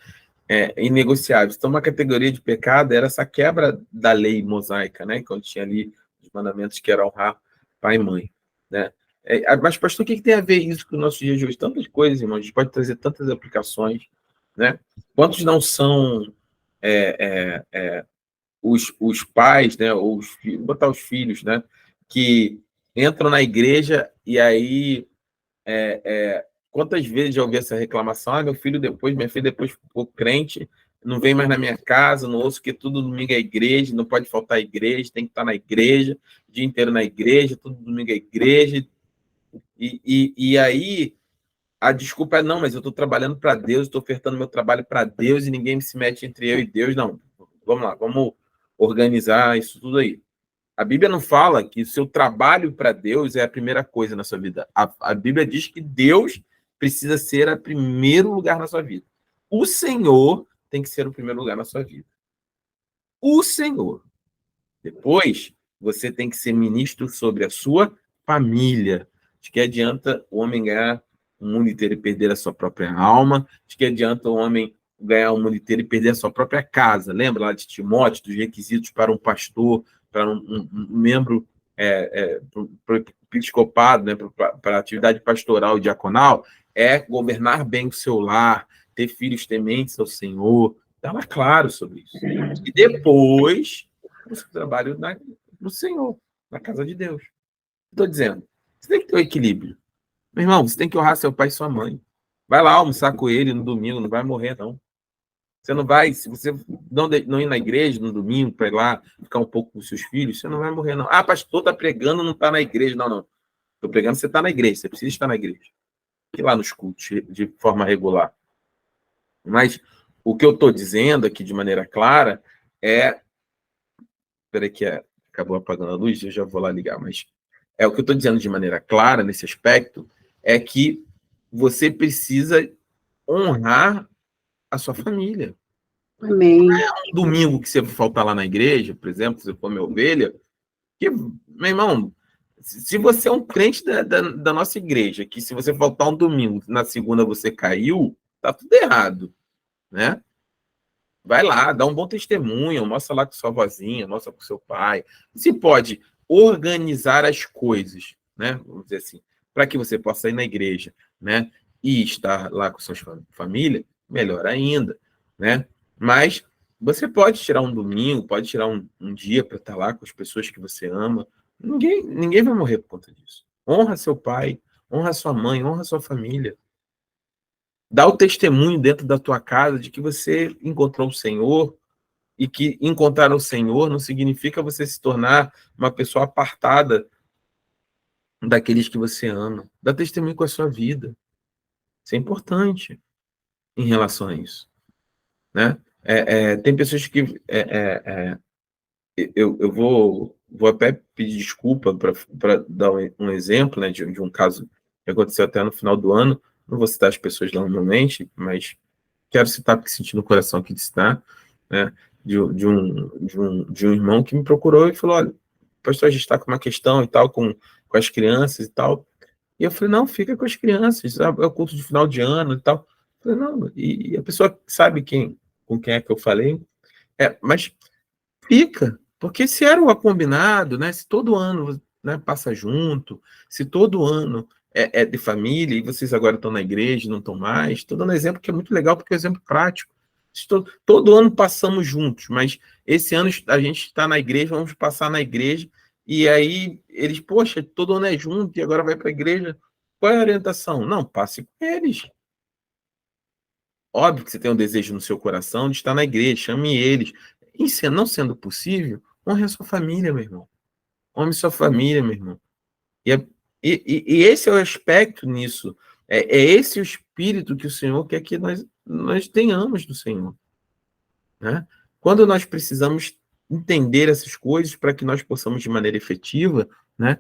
inegociáveis. Então, uma categoria de pecado era essa quebra da lei mosaica, né? Quando tinha ali os mandamentos que era honrar pai e mãe, né? Mas, pastor, o que tem a ver isso com o nosso dia de hoje? Tantas coisas, irmão. A gente pode trazer tantas aplicações, né? Quantos não são os pais, né? Ou botar os filhos, né? Que entram na igreja e aí quantas vezes já ouvi essa reclamação? Meu filho depois, minha filha depois ficou crente, não vem mais na minha casa, não ouço que todo domingo é igreja, não pode faltar a igreja, tem que estar na igreja, o dia inteiro na igreja, todo domingo é igreja. E aí a desculpa não, mas eu estou trabalhando para Deus, estou ofertando meu trabalho para Deus e ninguém se mete entre eu e Deus. Não, vamos lá, vamos organizar isso tudo aí. A Bíblia não fala que o seu trabalho para Deus é a primeira coisa na sua vida. A Bíblia diz que Deus precisa ser o primeiro lugar na sua vida. O Senhor tem que ser o primeiro lugar na sua vida. O Senhor. Depois, você tem que ser ministro sobre a sua família. De que adianta o homem ganhar o mundo inteiro e perder a sua própria alma? De que adianta o homem ganhar o mundo inteiro e perder a sua própria casa? Lembra lá de Timóteo, dos requisitos para um pastor, para um membro para o episcopado, né, para a atividade pastoral e diaconal, governar bem o seu lar, ter filhos tementes ao Senhor. Estava claro sobre isso. E depois, o seu trabalho no Senhor, na casa de Deus. Estou dizendo, você tem que ter um equilíbrio. Meu irmão, você tem que honrar seu pai e sua mãe. Vai lá almoçar com ele no domingo, não vai morrer, não. Você não vai, se você não ir na igreja no domingo para ir lá ficar um pouco com seus filhos, você não vai morrer, não. Pastor, está pregando, não está na igreja. Não, não. Estou pregando, você está na igreja, você precisa estar na igreja. Ir lá nos cultos de forma regular. Mas o que eu estou dizendo aqui de maneira clara Espera aí que acabou apagando a luz, eu já vou lá ligar, mas o que eu estou dizendo de maneira clara nesse aspecto é que você precisa honrar a sua família. Amém. Não é um domingo que você faltar lá na igreja, por exemplo, se você for minha ovelha, que, meu irmão, se você é um crente da nossa igreja, que se você faltar um domingo, na segunda você caiu, tá tudo errado, né? Vai lá, dá um bom testemunho, mostra lá com sua vozinha, mostra com seu pai. Se pode organizar as coisas, né? Vamos dizer assim, para que você possa ir na igreja, né? E estar lá com sua família, melhor ainda, né? Mas você pode tirar um domingo, pode tirar um dia para estar lá com as pessoas que você ama. Ninguém vai morrer por conta disso. Honra seu pai, honra sua mãe, honra sua família. Dá o testemunho dentro da tua casa de que você encontrou o Senhor e que encontrar o Senhor não significa você se tornar uma pessoa apartada daqueles que você ama. Dá testemunho com a sua vida. Isso é importante em relação a isso, né? Tem pessoas que... eu vou até pedir desculpa para dar um exemplo, né, de um caso que aconteceu até no final do ano. Não vou citar as pessoas normalmente, mas quero citar porque senti no coração aqui de citar, né, de um irmão que me procurou e falou, olha, pastor, a gente está com uma questão e tal, com as crianças e tal. E eu falei, não, fica com as crianças, é o culto de final de ano e tal. Eu falei, não, e a pessoa sabe com quem é que eu falei, mas fica, porque se era o combinado, né, se todo ano, né, passa junto, se todo ano é de família, e vocês agora estão na igreja, não estão mais, estou dando exemplo que é muito legal, porque é um exemplo prático. Todo ano passamos juntos, mas esse ano a gente está na igreja, vamos passar na igreja, E aí eles, poxa, todo ano é junto e agora vai para a igreja. Qual é a orientação? Não, passe com eles. Óbvio que você tem um desejo no seu coração de estar na igreja, chame eles. E não sendo possível, honre a sua família, meu irmão. Honre sua família, meu irmão. E esse é o aspecto nisso. É esse o espírito que o Senhor quer que nós tenhamos do Senhor. Né? Quando nós precisamos entender essas coisas para que nós possamos, de maneira efetiva, né,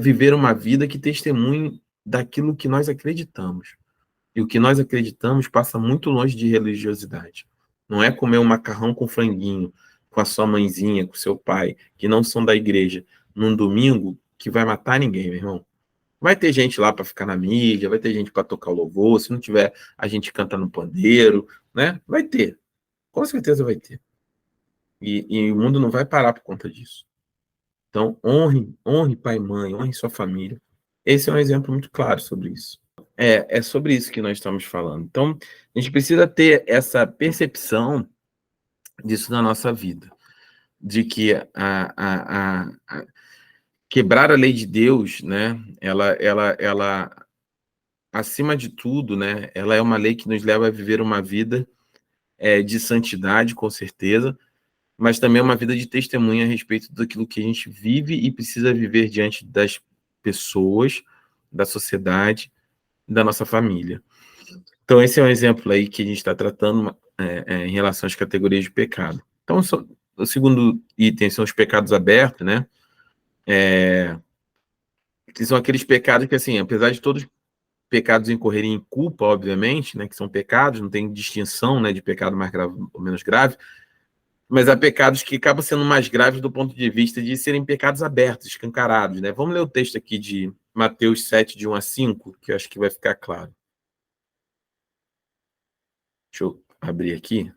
viver uma vida que testemunhe daquilo que nós acreditamos. E o que nós acreditamos passa muito longe de religiosidade. Não é comer um macarrão com franguinho, com a sua mãezinha, com o seu pai, que não são da igreja, num domingo, que vai matar ninguém, meu irmão. Vai ter gente lá para ficar na mídia, vai ter gente para tocar o louvor, se não tiver, a gente canta no pandeiro, né? Vai ter. Com certeza vai ter. E o mundo não vai parar por conta disso. Então, honre pai e mãe, honre sua família. Esse é um exemplo muito claro sobre isso. É sobre isso que nós estamos falando. Então, a gente precisa ter essa percepção disso na nossa vida, de que quebrar a lei de Deus, né? Ela, acima de tudo, né? Ela é uma lei que nos leva a viver uma vida de santidade, com certeza, mas também uma vida de testemunha a respeito daquilo que a gente vive e precisa viver diante das pessoas, da sociedade, da nossa família. Então, esse é um exemplo aí que a gente está tratando em relação às categorias de pecado. Então, o segundo item são os pecados abertos, né? Que são aqueles pecados que, assim, apesar de todos os pecados incorrerem em culpa, obviamente, né? Que são pecados, não tem distinção, né? De pecado mais grave ou menos grave, mas há pecados que acabam sendo mais graves do ponto de vista de serem pecados abertos, escancarados, né? Vamos ler o texto aqui de Mateus 7, de 1 a 5, que eu acho que vai ficar claro. Deixa eu abrir aqui.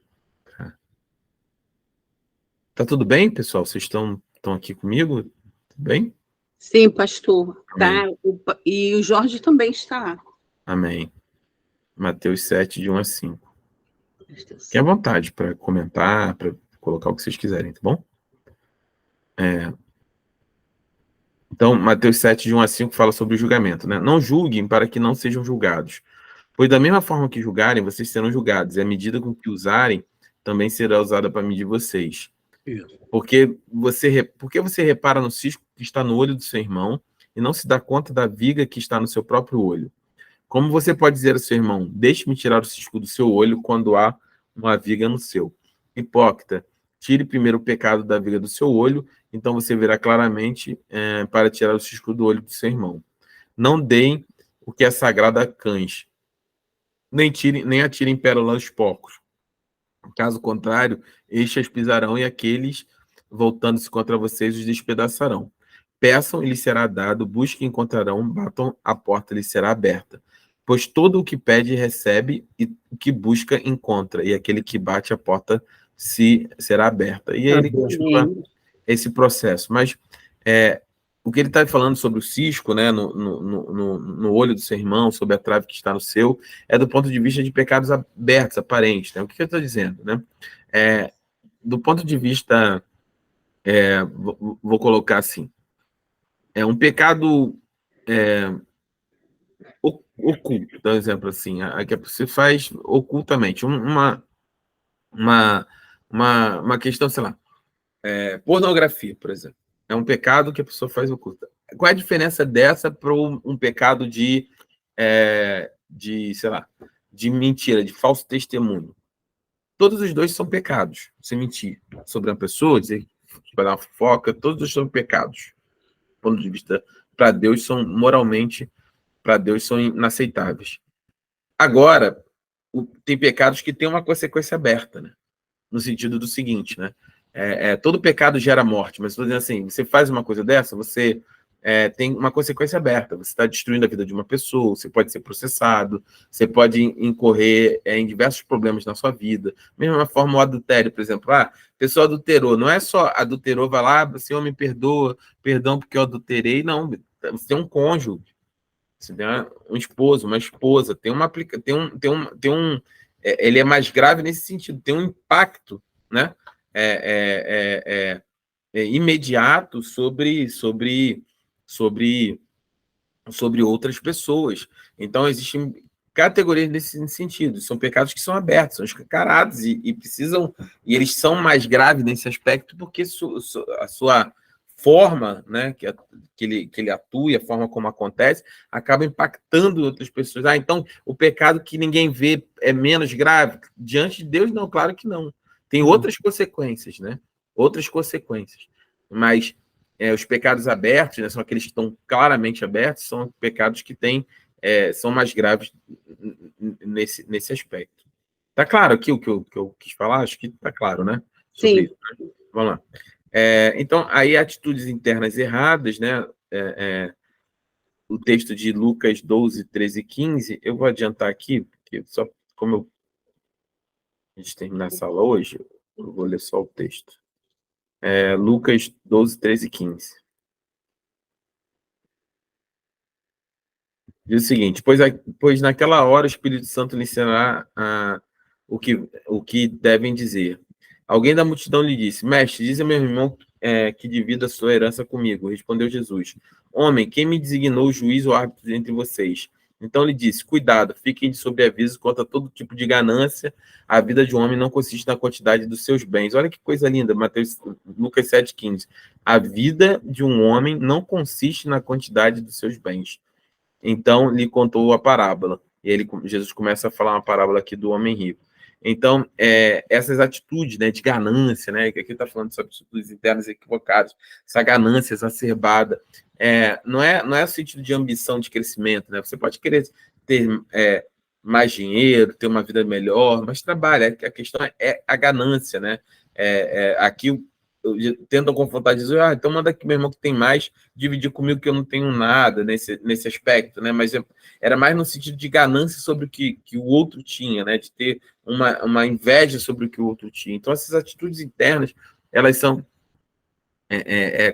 Tá tudo bem, pessoal? Vocês estão aqui comigo? Tudo bem? Sim, pastor. Amém. Tá. E o Jorge também está. Amém. Mateus 7, de 1 a 5. Presta atenção. Fiquem à vontade para comentar, para colocar o que vocês quiserem, tá bom? Então, Mateus 7, de 1 a 5 fala sobre o julgamento, né? Não julguem para que não sejam julgados. Pois da mesma forma que julgarem, vocês serão julgados. E a medida com que usarem, também será usada para medir vocês. Porque você repara no cisco que está no olho do seu irmão e não se dá conta da viga que está no seu próprio olho? Como você pode dizer ao seu irmão, deixe-me tirar o cisco do seu olho quando há uma viga no seu? Hipócrita, tire primeiro o pecado da viga do seu olho, então você verá claramente para tirar o cisco do olho do seu irmão. Não deem o que é sagrado a cães, nem atirem pérolas aos porcos. Caso contrário, estes as pisarão e aqueles, voltando-se contra vocês, os despedaçarão. Peçam e lhes será dado, busquem e encontrarão, batam, a porta lhes será aberta. Pois todo o que pede recebe, e o que busca encontra, e aquele que bate a porta será aberta. E aí ele continua esse processo. Mas o que ele está falando sobre o cisco, né, no olho do seu irmão, sobre a trave que está no seu, é do ponto de vista de pecados abertos, aparentes. Né? O que eu estou dizendo? Né? Do ponto de vista, vou colocar assim, é um pecado oculto, dá um exemplo assim, que você faz ocultamente. Uma questão, sei lá, pornografia, por exemplo. É um pecado que a pessoa faz oculta. Qual é a diferença dessa para um pecado de, sei lá, de mentira, de falso testemunho? Todos os dois são pecados. Você mentir sobre uma pessoa, dizer que vai dar uma fofoca, todos os são pecados. Do ponto de vista, para Deus, são moralmente, para Deus, são inaceitáveis. Agora, tem pecados que têm uma consequência aberta, né? No sentido do seguinte, né? Todo pecado gera morte, mas estou dizendo assim, você faz uma coisa dessa, você tem uma consequência aberta, você está destruindo a vida de uma pessoa, você pode ser processado, você pode incorrer em diversos problemas na sua vida. Mesma forma o adultério, por exemplo, a pessoa adulterou, não é só adulterou, vai lá, Senhor me perdoa, perdão porque eu adulterei, não, você tem um cônjuge, você tem um esposo, uma esposa, ele é mais grave nesse sentido, tem um impacto, né? imediato sobre outras pessoas. Então, existem categorias nesse sentido. São pecados que são abertos, são escancarados e precisam, e eles são mais graves nesse aspecto porque a sua forma, né, que ele atua, a forma como acontece, acaba impactando outras pessoas. Então, o pecado que ninguém vê é menos grave? Diante de Deus, não, claro que não. Tem outras consequências, né? Outras consequências. Mas os pecados abertos, né, são aqueles que estão claramente abertos, são pecados que são mais graves nesse aspecto. Tá claro aqui o que eu quis falar? Acho que tá claro, né? Sim. Isso, né? Vamos lá. Então, aí atitudes internas erradas, né? O texto de Lucas 12, 13 e 15, eu vou adiantar aqui, porque só como a gente terminar essa aula hoje, eu vou ler só o texto. Lucas 12, 13 e 15. Diz o seguinte: pois naquela hora o Espírito Santo lhe ensinará o que devem dizer. Alguém da multidão lhe disse: Mestre, diz a meu irmão que divida a sua herança comigo. Respondeu Jesus: Homem, quem me designou juiz ou árbitro entre vocês? Então lhe disse: Cuidado, fiquem de sobreaviso contra todo tipo de ganância. A vida de um homem não consiste na quantidade dos seus bens. Olha que coisa linda, Lucas 7,15. A vida de um homem não consiste na quantidade dos seus bens. Então, lhe contou a parábola. E Jesus começa a falar uma parábola aqui do homem rico. Então, essas atitudes, né, de ganância, né, que aqui está falando sobre atitudes internas equivocadas, essa ganância exacerbada, não é o sentido de ambição de crescimento, né? Você pode querer ter mais dinheiro, ter uma vida melhor, mas trabalha. A questão é a ganância, né? Aqui tentam confrontar Jesus, então manda aqui meu irmão que tem mais, dividir comigo que eu não tenho nada nesse aspecto, né? Mas era mais no sentido de ganância sobre o que o outro tinha, né? De ter uma inveja sobre o que o outro tinha. Então, essas atitudes internas, elas são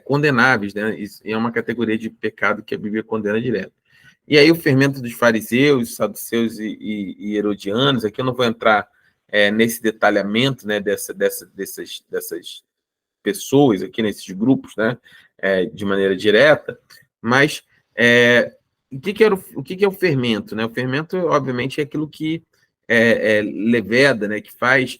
condenáveis, né? E é uma categoria de pecado que a Bíblia condena direto. E aí o fermento dos fariseus, saduceus e herodianos, aqui eu não vou entrar nesse detalhamento, né? Dessas pessoas aqui nesses grupos, né, de maneira direta, mas o que é o fermento, né? O fermento, obviamente, é aquilo que leveda, né, que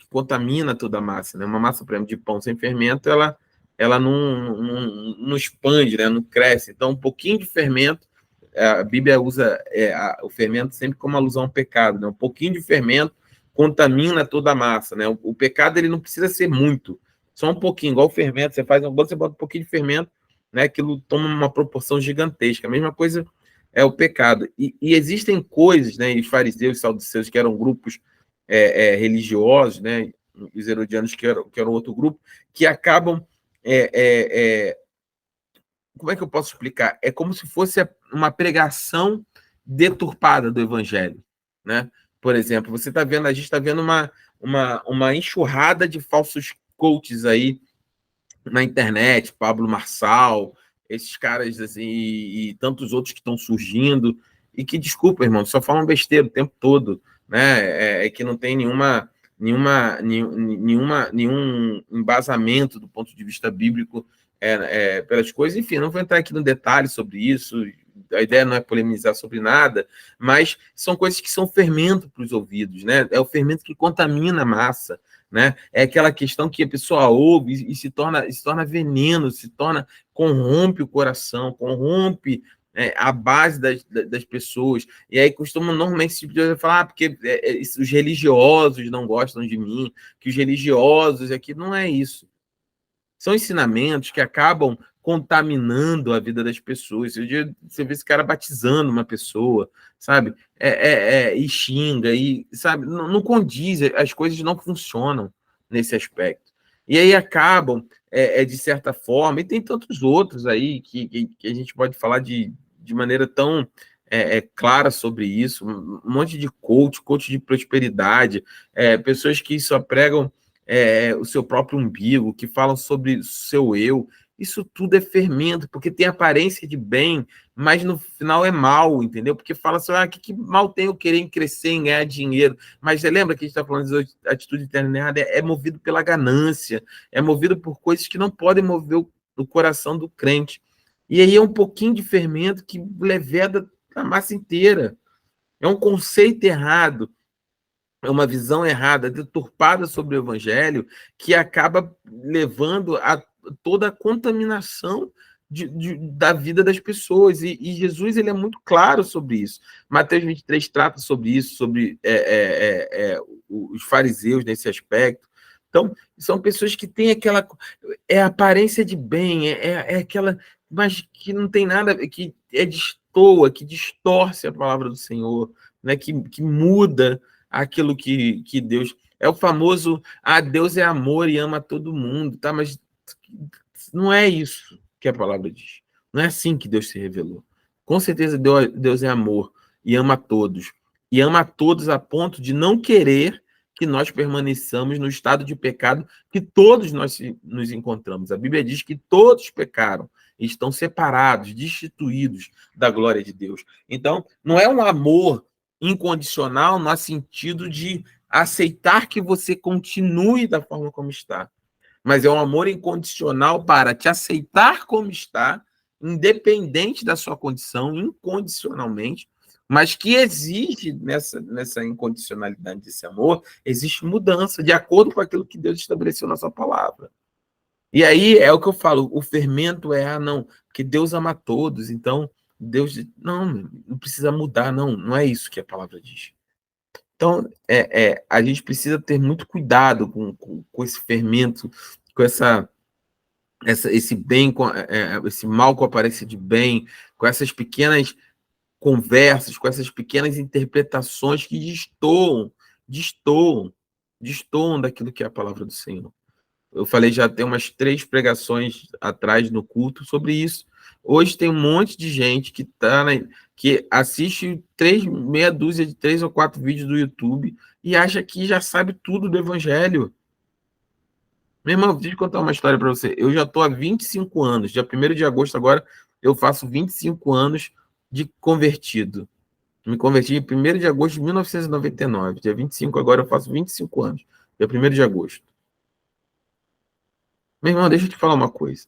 contamina toda a massa, né? Uma massa, por exemplo, de pão sem fermento, ela não expande, né? Não cresce. Então, um pouquinho de fermento, a Bíblia usa o fermento sempre como alusão ao pecado, né? Um pouquinho de fermento contamina toda a massa, né? O pecado ele não precisa ser muito, só um pouquinho, igual o fermento, você faz um bolo, você bota um pouquinho de fermento, né? Aquilo toma uma proporção gigantesca. A mesma coisa é o pecado. E existem coisas, né? E os fariseus e saduceus, que eram grupos religiosos, né? Os herodianos, que eram outro grupo, que acabam. Como é que eu posso explicar? É como se fosse uma pregação deturpada do evangelho, né? Por exemplo, você está vendo, a gente está vendo uma enxurrada de falsos coaches aí na internet, Pablo Marçal, esses caras assim, e tantos outros que estão surgindo, e que, desculpa, irmão, só falam besteira o tempo todo, né? Que não tem nenhum embasamento do ponto de vista bíblico pelas coisas. Enfim, não vou entrar aqui no detalhe sobre isso, a ideia não é polemizar sobre nada, mas são coisas que são fermento para os ouvidos, né? É o fermento que contamina a massa, né? É aquela questão que a pessoa ouve e se torna veneno, corrompe o coração, corrompe a base das pessoas. E aí costumam normalmente esse tipo de coisa falar porque os religiosos não gostam de mim, que os religiosos aqui não é isso. São ensinamentos que acabam contaminando a vida das pessoas. Você vê esse cara batizando uma pessoa, sabe? E xinga, e sabe? Não condiz, as coisas não funcionam nesse aspecto. E aí acabam, de certa forma, e tem tantos outros aí que a gente pode falar de maneira tão clara sobre isso, um monte de coach de prosperidade, pessoas que só pregam o seu próprio umbigo, que falam sobre o seu eu, Isso tudo é fermento, porque tem aparência de bem, mas no final é mal, entendeu? Porque fala assim, que mal tem eu querer em crescer, em ganhar dinheiro? Mas você lembra que a gente está falando de atitude determinada? É movido pela ganância, é movido por coisas que não podem mover o coração do crente. E aí é um pouquinho de fermento que leveda a massa inteira. É um conceito errado, é uma visão errada, deturpada sobre o evangelho, que acaba levando a toda a contaminação da vida das pessoas. E Jesus ele é muito claro sobre isso. Mateus 23 trata sobre isso, sobre os fariseus nesse aspecto. Então, são pessoas que têm aquela aparência de bem, aquela, mas que não tem nada, que destoa, que distorce a palavra do Senhor, né? que muda aquilo que Deus... É o famoso, Deus é amor e ama todo mundo, tá? Mas não é isso que a palavra diz. Não é assim que Deus se revelou. Com certeza Deus é amor e ama a todos. E ama a todos a ponto de não querer que nós permaneçamos no estado de pecado que todos nós nos encontramos. A Bíblia diz que todos pecaram e estão separados, destituídos da glória de Deus. Então, não é um amor incondicional no sentido de aceitar que você continue da forma como está, mas é um amor incondicional para te aceitar como está, independente da sua condição, incondicionalmente, mas que exige nessa incondicionalidade desse amor, existe mudança de acordo com aquilo que Deus estabeleceu na sua palavra. E aí é o que eu falo, o fermento não, porque Deus ama a todos, então Deus não precisa mudar, não é isso que a palavra diz. Então, a gente precisa ter muito cuidado com esse fermento, com esse bem, esse mal com aparência de bem, com essas pequenas conversas, com essas pequenas interpretações que destoam daquilo que é a palavra do Senhor. Eu falei já tem umas 3 pregações atrás no culto sobre isso. Hoje tem um monte de gente que assiste meia dúzia de 3 ou 4 vídeos do YouTube e acha que já sabe tudo do evangelho. Meu irmão, deixa eu contar uma história para você. Eu já estou há 25 anos, dia 1º de agosto agora, eu faço 25 anos de convertido. Me converti em 1º de agosto de 1999. Dia 25 agora eu faço 25 anos. Dia 1º de agosto. Meu irmão, deixa eu te falar uma coisa.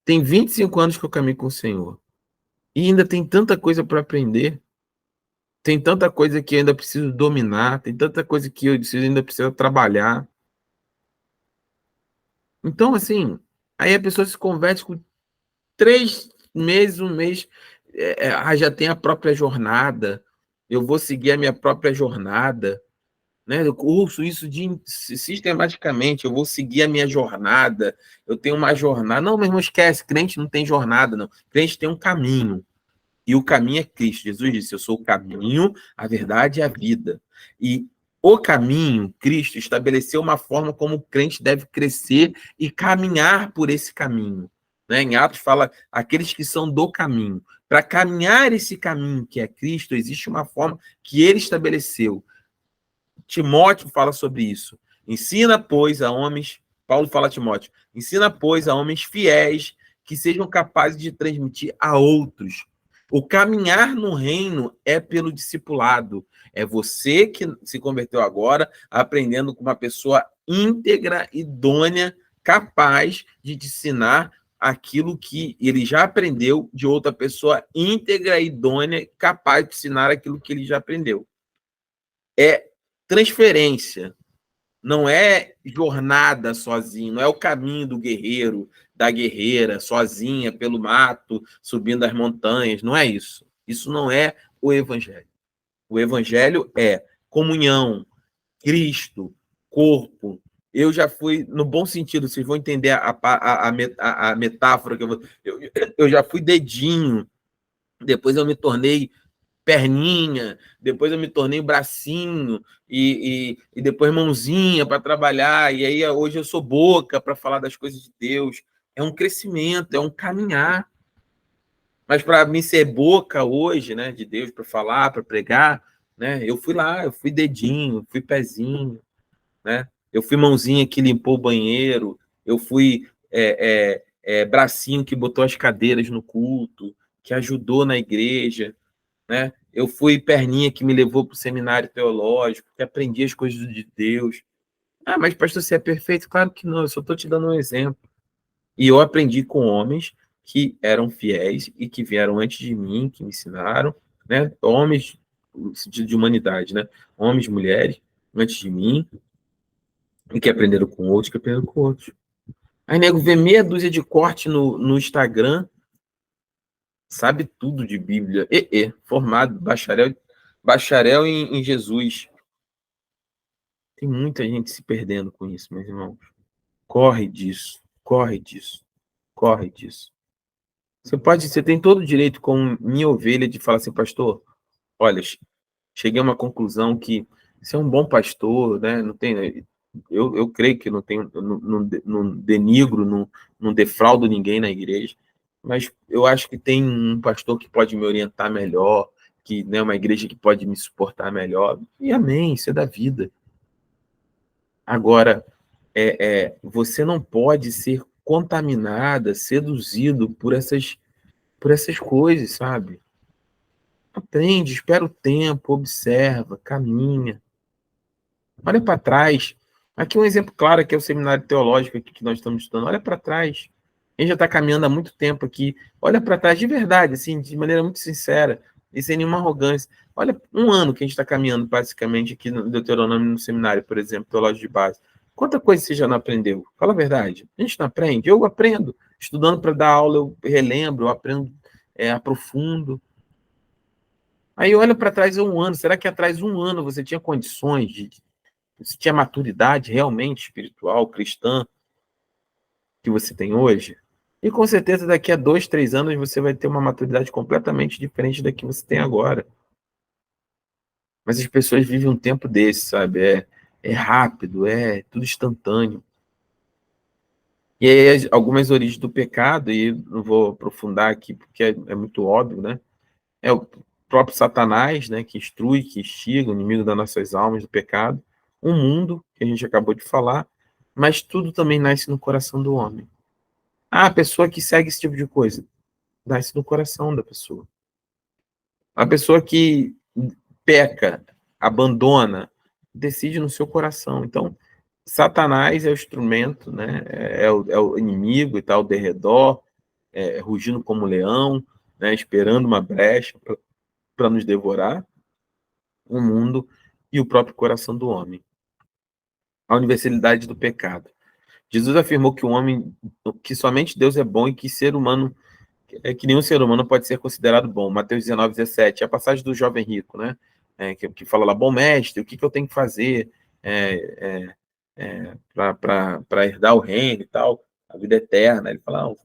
Tem 25 anos que eu caminho com o Senhor. E ainda tem tanta coisa para aprender. Tem tanta coisa que eu ainda preciso dominar. Tem tanta coisa que eu ainda preciso trabalhar. Então, assim, aí a pessoa se converte com 3 meses, 1 mês, já tem a própria jornada. Eu vou seguir a minha própria jornada. Né? Eu curso isso sistematicamente, eu vou seguir a minha jornada, eu tenho uma jornada. Não, meu irmão, esquece, crente não tem jornada, não. Crente tem um caminho, e o caminho é Cristo. Jesus disse, eu sou o caminho, a verdade e a vida. E o caminho, Cristo, estabeleceu uma forma como o crente deve crescer e caminhar por esse caminho. Né? Em Atos fala, aqueles que são do caminho. Para caminhar esse caminho que é Cristo, existe uma forma que ele estabeleceu. Timóteo fala sobre isso. Ensina, pois, a homens... Paulo fala a Timóteo. Ensina, pois, a homens fiéis que sejam capazes de transmitir a outros. O caminhar no reino é pelo discipulado. É você que se converteu agora, aprendendo com uma pessoa íntegra, idônea, capaz de te ensinar aquilo que ele já aprendeu de outra pessoa íntegra, idônea, capaz de ensinar aquilo que ele já aprendeu. É transferência, não é jornada sozinho, não é o caminho do guerreiro, da guerreira, sozinha, pelo mato, subindo as montanhas, não é isso. Isso não é o evangelho. O evangelho é comunhão, Cristo, corpo. Eu já fui, no bom sentido, vocês vão entender a metáfora, que eu já fui dedinho, depois eu me tornei perninha, depois eu me tornei bracinho e depois mãozinha para trabalhar, e aí hoje eu sou boca para falar das coisas de Deus. É um crescimento, é um caminhar. Mas para mim ser boca hoje, né, de Deus, para falar, para pregar, né, eu fui lá, eu fui dedinho, fui pezinho, né, eu fui mãozinha que limpou o banheiro, eu fui bracinho que botou as cadeiras no culto, que ajudou na igreja, né? Eu fui perninha que me levou para o seminário teológico, que aprendi as coisas de Deus. Ah, mas pastor, você é perfeito? Claro que não, eu só estou te dando um exemplo. E eu aprendi com homens que eram fiéis e que vieram antes de mim, que me ensinaram, né? Homens no sentido de humanidade, né? Homens, mulheres, antes de mim, e que aprenderam com outros, que aprenderam com outros. Aí, nego, vê meia dúzia de corte no Instagram, sabe tudo de Bíblia. Formado, bacharel em Jesus. Tem muita gente se perdendo com isso, meus irmãos. Corre disso, corre disso, corre disso. Você tem todo o direito, como minha ovelha, de falar assim, pastor, olha, cheguei a uma conclusão que você é um bom pastor, né? Não tem, eu creio que não tenho, não denigro, não defraudo ninguém na igreja, mas eu acho que tem um pastor que pode me orientar melhor, que, né, uma igreja que pode me suportar melhor. E amém, isso é da vida. Agora, você não pode ser contaminada, seduzido por essas coisas, sabe? Aprende, espera o tempo, observa, caminha. Olha para trás. Aqui um exemplo claro aqui é o seminário teológico aqui que nós estamos estudando. Olha para trás. A gente já está caminhando há muito tempo aqui. Olha para trás de verdade, assim, de maneira muito sincera e sem nenhuma arrogância. Olha, um ano que a gente está caminhando basicamente aqui no Deuteronômio, no seminário, por exemplo, teológico de base. Quanta coisa você já não aprendeu? Fala a verdade. A gente não aprende? Eu aprendo. Estudando para dar aula, eu relembro, eu aprendo, aprofundo. Aí olha para trás um ano. Será que atrás um ano você tinha condições você tinha maturidade realmente espiritual, cristã, que você tem hoje? E com certeza daqui a 2, 3 anos você vai ter uma maturidade completamente diferente da que você tem agora. Mas as pessoas vivem um tempo desse, sabe? É rápido, é tudo instantâneo. E aí algumas origens do pecado, e não vou aprofundar aqui porque é muito óbvio, né? É o próprio Satanás, né, que instrui, que instiga, o inimigo das nossas almas, do pecado, o mundo, que a gente acabou de falar, mas tudo também nasce no coração do homem. A pessoa que segue esse tipo de coisa, nasce no coração da pessoa. A pessoa que peca, abandona, decide no seu coração. Então, Satanás é o instrumento, né, é o inimigo e tal, de redor, rugindo como um leão, né, esperando uma brecha para nos devorar, o mundo e o próprio coração do homem. A universalidade do pecado. Jesus afirmou que o homem, que somente Deus é bom e que ser humano, que nenhum ser humano pode ser considerado bom. Mateus 19, 17, é a passagem do jovem rico, né? Que fala lá, bom mestre, o que eu tenho que fazer para herdar o reino e tal, a vida eterna. Ele fala,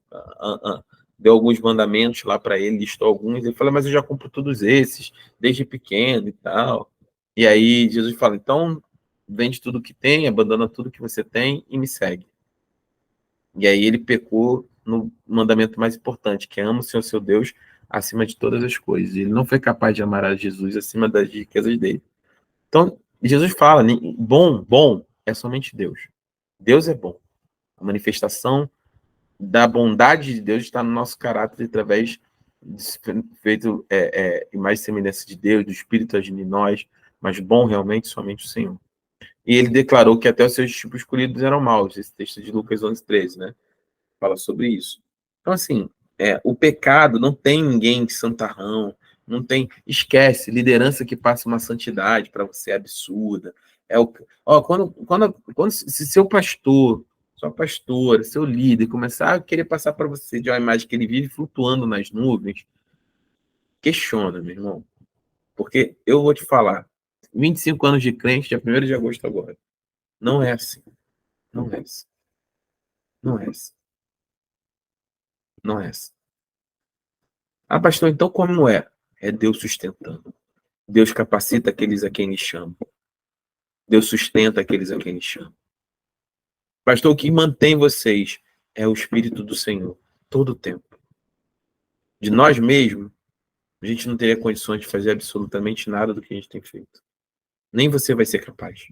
deu alguns mandamentos lá para ele, listou alguns, ele fala, mas eu já cumpro todos esses, desde pequeno e tal. E aí Jesus fala, então vende tudo que tem, abandona tudo que você tem e me segue. E aí ele pecou no mandamento mais importante, que é ama o Senhor seu Deus acima de todas as coisas. Ele não foi capaz de amar a Jesus acima das riquezas dele. Então, Jesus fala, bom é somente Deus. Deus é bom. A manifestação da bondade de Deus está no nosso caráter através feito imagem e semelhança de Deus, do Espírito agindo em nós, mas bom realmente somente o Senhor. E ele declarou que até os seus discípulos escolhidos eram maus. Esse texto de Lucas 11, 13, né? Fala sobre isso. Então, assim, o pecado não tem ninguém santarrão, não tem. Esquece, liderança que passa uma santidade para você é absurda. Se seu pastor, sua pastora, seu líder começar a querer passar para você de uma imagem que ele vive flutuando nas nuvens, questiona, meu irmão. Porque eu vou te falar, 25 anos de crente, dia 1º de agosto agora. Não é assim. Não é assim. Não é assim. Não é assim. Ah, pastor, então como é? É Deus sustentando. Deus capacita aqueles a quem Ele chama. Deus sustenta aqueles a quem Ele chama. Pastor, o que mantém vocês é o Espírito do Senhor, todo o tempo. De nós mesmos, a gente não teria condições de fazer absolutamente nada do que a gente tem feito. Nem você vai ser capaz.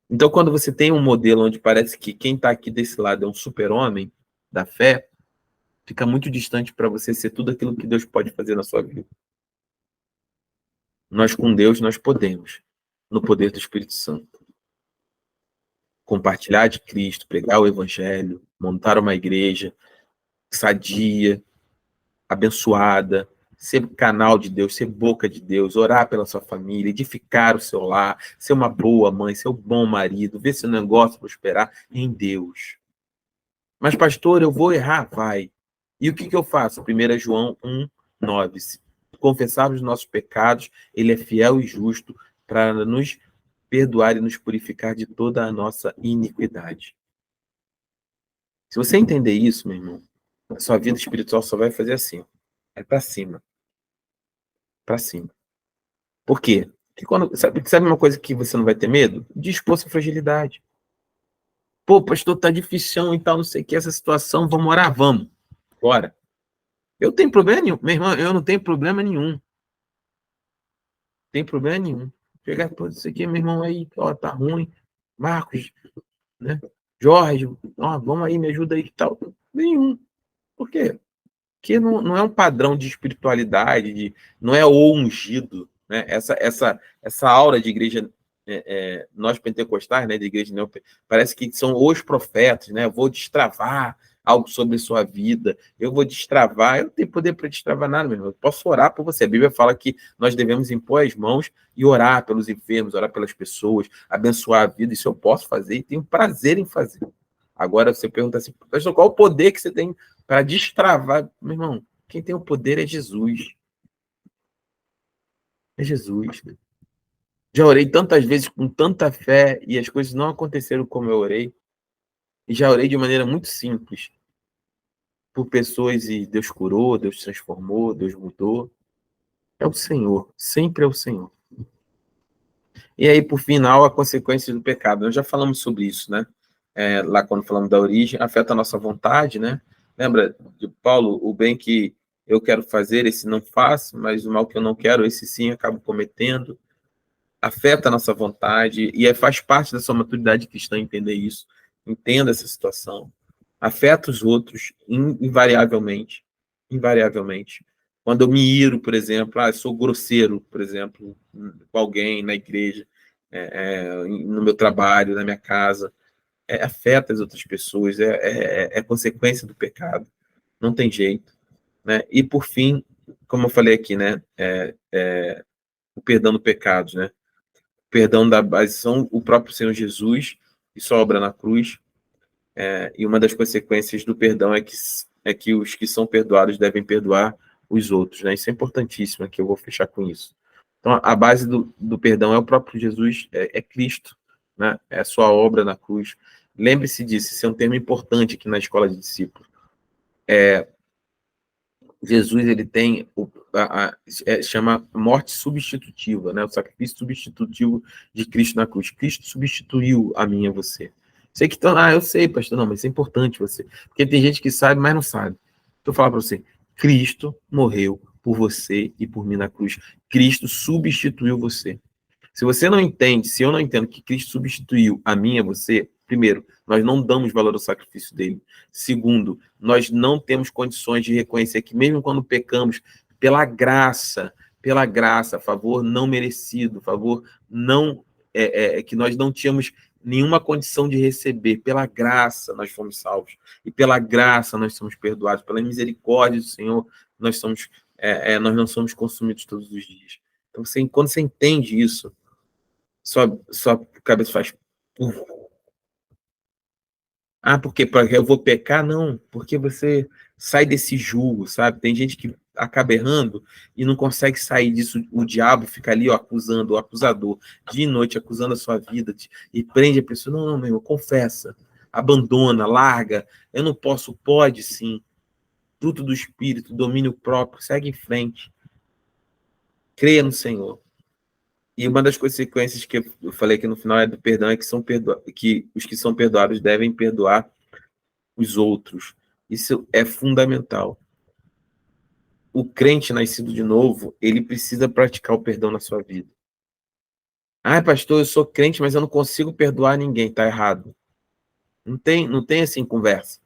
Então, quando você tem um modelo onde parece que quem está aqui desse lado é um super-homem, da fé, fica muito distante para você ser tudo aquilo que Deus pode fazer na sua vida. Nós com Deus, nós podemos, no poder do Espírito Santo, compartilhar de Cristo, pregar o Evangelho, montar uma igreja sadia, abençoada, ser canal de Deus, ser boca de Deus, orar pela sua família, edificar o seu lar, ser uma boa mãe, ser um bom marido, ver seu negócio prosperar em Deus. Mas, pastor, eu vou errar? Vai. E o que eu faço? 1 João 1:9. Se confessarmos os nossos pecados, ele é fiel e justo para nos perdoar e nos purificar de toda a nossa iniquidade. Se você entender isso, meu irmão, a sua vida espiritual só vai fazer assim. É para cima. Para cima. Por quê? Porque sabe uma coisa que você não vai ter medo? De expor sua fragilidade. Pô, pastor, tá difícil e tal, não sei o que, essa situação, vamos orar? Vamos. Bora. Eu tenho problema nenhum. Meu irmão, eu não tenho problema nenhum. Não tem problema nenhum. Pegar tudo isso aqui, meu irmão, aí, ó, tá ruim. Marcos, né? Jorge, ó, vamos aí, me ajuda aí e tal. Nenhum. Por quê? Porque não é um padrão de espiritualidade, não é o ungido, né? Essa aura de igreja, nós pentecostais, né, de igreja não, parece que são os profetas, né? Eu vou destravar algo sobre sua vida, eu vou destravar, eu não tenho poder para destravar nada, meu irmão. Eu posso orar por você. A Bíblia fala que nós devemos impor as mãos e orar pelos enfermos, orar pelas pessoas, abençoar a vida. Isso eu posso fazer e tenho prazer em fazer. Agora você pergunta assim, pastor, qual o poder que você tem para destravar? Meu irmão, quem tem o poder é Jesus. É Jesus. Né? Já orei tantas vezes com tanta fé e as coisas não aconteceram como eu orei. E já orei de maneira muito simples. Por pessoas e Deus curou, Deus transformou, Deus mudou. É o Senhor, sempre é o Senhor. E aí, por final, a consequência do pecado. Nós já falamos sobre isso, né? Lá quando falamos da origem, afeta a nossa vontade, né? Lembra de Paulo, o bem que eu quero fazer, esse não faço, mas o mal que eu não quero, esse sim acabo cometendo. Afeta a nossa vontade, e faz parte da sua maturidade cristã entender isso. Entenda essa situação. Afeta os outros, invariavelmente. Invariavelmente. Quando eu me iro, por exemplo, eu sou grosseiro, por exemplo, com alguém na igreja, no meu trabalho, na minha casa, afeta as outras pessoas, é consequência do pecado, não tem jeito, né? E por fim, como eu falei aqui, né, o perdão do pecados, né? O perdão da base são o próprio Senhor Jesus e sua obra na cruz, e uma das consequências do perdão é que os que são perdoados devem perdoar os outros, né? Isso é importantíssimo, aqui eu vou fechar com isso. Então, a base do perdão é o próprio Jesus, é Cristo, né? É a sua obra na cruz. Lembre-se disso, isso é um termo importante aqui na escola de discípulos. Jesus, ele tem, chama morte substitutiva, né? O sacrifício substitutivo de Cristo na cruz. Cristo substituiu a mim e a você. Sei que estão, eu sei, pastor, não, mas isso é importante você. Porque tem gente que sabe, mas não sabe. Então, eu falar para você, Cristo morreu por você e por mim na cruz. Cristo substituiu você. Se você não entende, se eu não entendo que Cristo substituiu a mim e a você, primeiro, nós não damos valor ao sacrifício dele. Segundo, nós não temos condições de reconhecer que mesmo quando pecamos, pela graça, favor não merecido, favor não que nós não tínhamos nenhuma condição de receber, pela graça nós fomos salvos. E pela graça nós somos perdoados, pela misericórdia do Senhor, nós não somos consumidos todos os dias. Então, quando você entende isso, sua cabeça faz... porque eu vou pecar? Não, porque você sai desse jugo, sabe? Tem gente que acaba errando e não consegue sair disso. O diabo fica ali, ó, acusando, o acusador, dia e noite, acusando a sua vida, e prende a pessoa. Não, meu irmão, confessa, abandona, larga. Eu não posso, pode sim. Fruto do Espírito, domínio próprio, segue em frente. Creia no Senhor. E uma das consequências que eu falei aqui no final do perdão é que os que são perdoados devem perdoar os outros. Isso é fundamental. O crente nascido de novo, ele precisa praticar o perdão na sua vida. Pastor, eu sou crente, mas eu não consigo perdoar ninguém. Tá errado. Não tem assim conversa.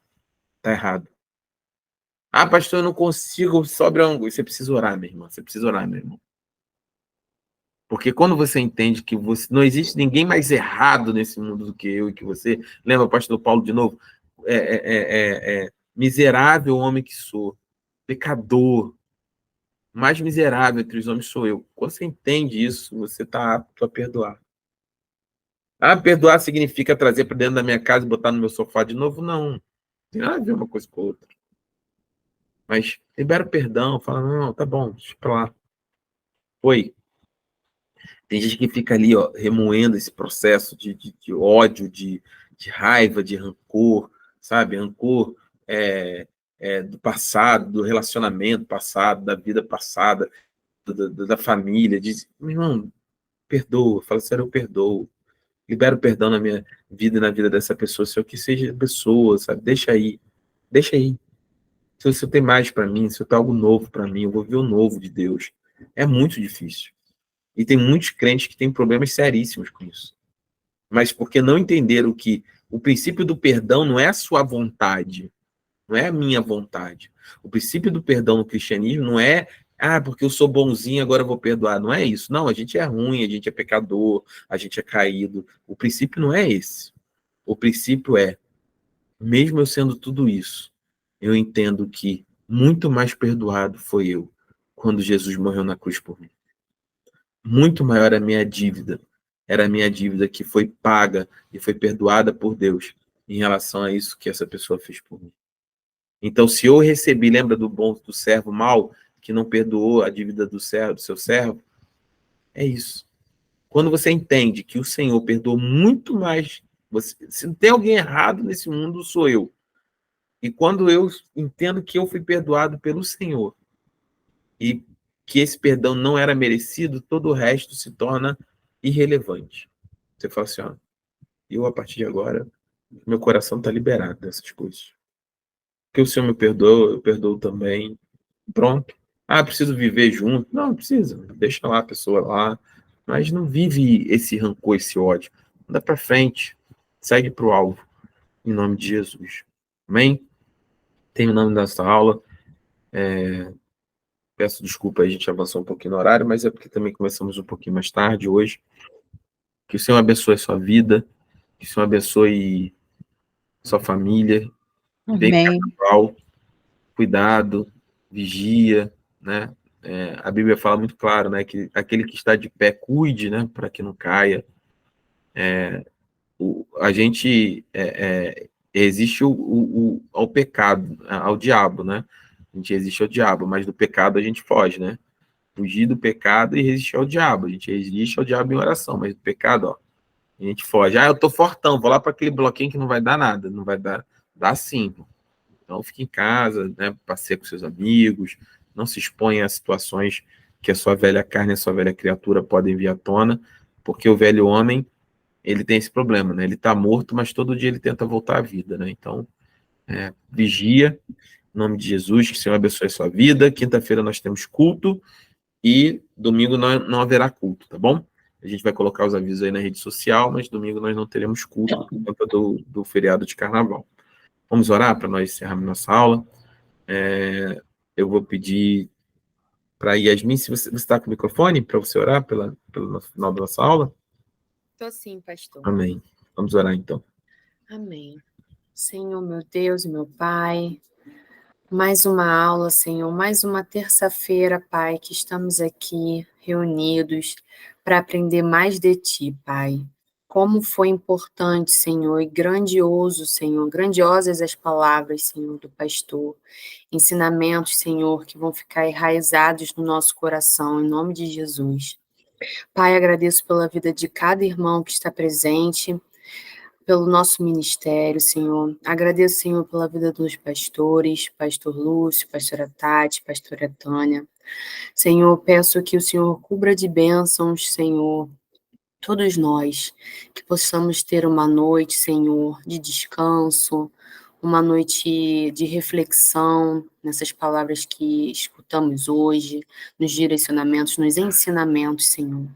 Está errado. Ah, pastor, eu não consigo, sobra ângulo. Você precisa orar, meu irmão. Você precisa orar, meu irmão. Porque quando você entende que não existe ninguém mais errado nesse mundo do que eu e que você, lembra o pastor Paulo de novo? Miserável homem que sou, pecador, mais miserável entre os homens sou eu. Quando você entende isso, você está apto a perdoar. Ah, perdoar significa trazer para dentro da minha casa e botar no meu sofá de novo? Não. Não tem nada a ver uma coisa com a outra. Mas libera o perdão, fala, não, tá bom, deixa pra lá. Foi. Tem gente que fica ali, ó, remoendo esse processo de ódio, de raiva, de rancor, sabe? Rancor do passado, do relacionamento passado, da vida passada, da família. Diz, meu irmão, perdoa. Fala sério, eu perdoo. Libera o perdão na minha vida e na vida dessa pessoa, se eu que seja pessoa, sabe? Deixa aí. Deixa aí. Se você tem mais para mim, se eu tenho algo novo para mim, eu vou ver o novo de Deus. É muito difícil. E tem muitos crentes que têm problemas seríssimos com isso. Mas porque não entenderam que o princípio do perdão não é a sua vontade, não é a minha vontade. O princípio do perdão no cristianismo não é, porque eu sou bonzinho, agora eu vou perdoar. Não é isso. Não, a gente é ruim, a gente é pecador, a gente é caído. O princípio não é esse. O princípio é, mesmo eu sendo tudo isso, eu entendo que muito mais perdoado foi eu quando Jesus morreu na cruz por mim. Muito maior a minha dívida. Era a minha dívida que foi paga e foi perdoada por Deus em relação a isso que essa pessoa fez por mim. Então, se eu recebi, lembra do servo mau, que não perdoou a dívida do seu servo? É isso. Quando você entende que o Senhor perdoou muito mais, se não tem alguém errado nesse mundo, sou eu. E quando eu entendo que eu fui perdoado pelo Senhor e que esse perdão não era merecido, todo o resto se torna irrelevante. Você fala assim, ó, eu a partir de agora, meu coração está liberado dessas coisas. Porque o Senhor me perdoou, eu perdoo também. Pronto. Ah, preciso viver junto. Não precisa. Deixa lá a pessoa lá. Mas não vive esse rancor, esse ódio. Anda para frente. Segue para o alvo. Em nome de Jesus. Amém? Terminando nossa aula. Peço desculpa, a gente avançou um pouquinho no horário, mas é porque também começamos um pouquinho mais tarde hoje. Que o Senhor abençoe a sua vida. Que o Senhor abençoe sua família. Bem Amém. carnaval. Cuidado. Vigia, né? A Bíblia fala muito claro, né, que aquele que está de pé, cuide, né, para que não caia. A gente resiste ao pecado, ao diabo, né? A gente resiste ao diabo, mas do pecado a gente foge, né? Fugir do pecado e resistir ao diabo. A gente resiste ao diabo em oração, mas do pecado, ó, a gente foge. Eu tô fortão, vou lá para aquele bloquinho que não vai dar nada, não vai dar, dá sim. Então, fique em casa, né, passeie com seus amigos, não se exponha a situações que a sua velha carne e a sua velha criatura podem vir à tona, porque o velho homem, ele tem esse problema, né? Ele está morto, mas todo dia ele tenta voltar à vida, né? Então, vigia, em nome de Jesus, que o Senhor abençoe a sua vida. Quinta-feira nós temos culto e domingo não haverá culto, tá bom? A gente vai colocar os avisos aí na rede social, mas domingo nós não teremos culto por conta do feriado de carnaval. Vamos orar para nós encerrarmos nossa aula. Eu vou pedir para a Yasmin, se você está com o microfone, para você orar pelo final da nossa aula. Estou sim, pastor. Amém. Vamos orar, então. Amém. Senhor, meu Deus, meu Pai, mais uma aula, Senhor, mais uma terça-feira, Pai, que estamos aqui reunidos para aprender mais de Ti, Pai. Como foi importante, Senhor, e grandioso, Senhor, grandiosas as palavras, Senhor, do pastor. Ensinamentos, Senhor, que vão ficar enraizados no nosso coração, em nome de Jesus. Pai, agradeço pela vida de cada irmão que está presente, pelo nosso ministério, Senhor. Agradeço, Senhor, pela vida dos pastores, pastor Lúcio, pastora Tati, pastora Tânia. Senhor, peço que o Senhor cubra de bênçãos, Senhor, todos nós, que possamos ter uma noite, Senhor, de descanso, uma noite de reflexão nessas palavras que escutamos hoje, nos direcionamentos, nos ensinamentos, Senhor.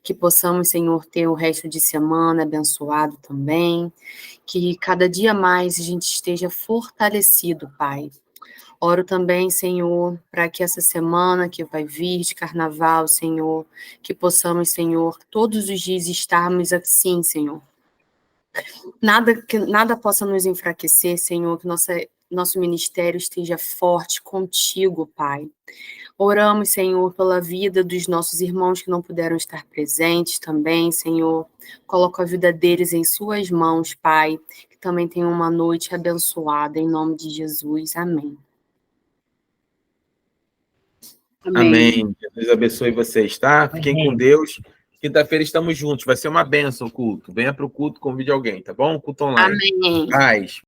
Que possamos, Senhor, ter o resto de semana abençoado também. Que cada dia mais a gente esteja fortalecido, Pai. Oro também, Senhor, para que essa semana que vai vir de carnaval, Senhor, que possamos, Senhor, todos os dias estarmos assim, Senhor. Que nada possa nos enfraquecer, Senhor, que nosso ministério esteja forte contigo, Pai. Oramos, Senhor, pela vida dos nossos irmãos que não puderam estar presentes também, Senhor. Coloca a vida deles em suas mãos, Pai, que também tenham uma noite abençoada, em nome de Jesus. Amém. Amém. Jesus abençoe vocês, tá? Fiquem com Deus. Quinta-feira estamos juntos. Vai ser uma bênção o culto. Venha para o culto, convide alguém, tá bom? Culto online. Amém. Paz.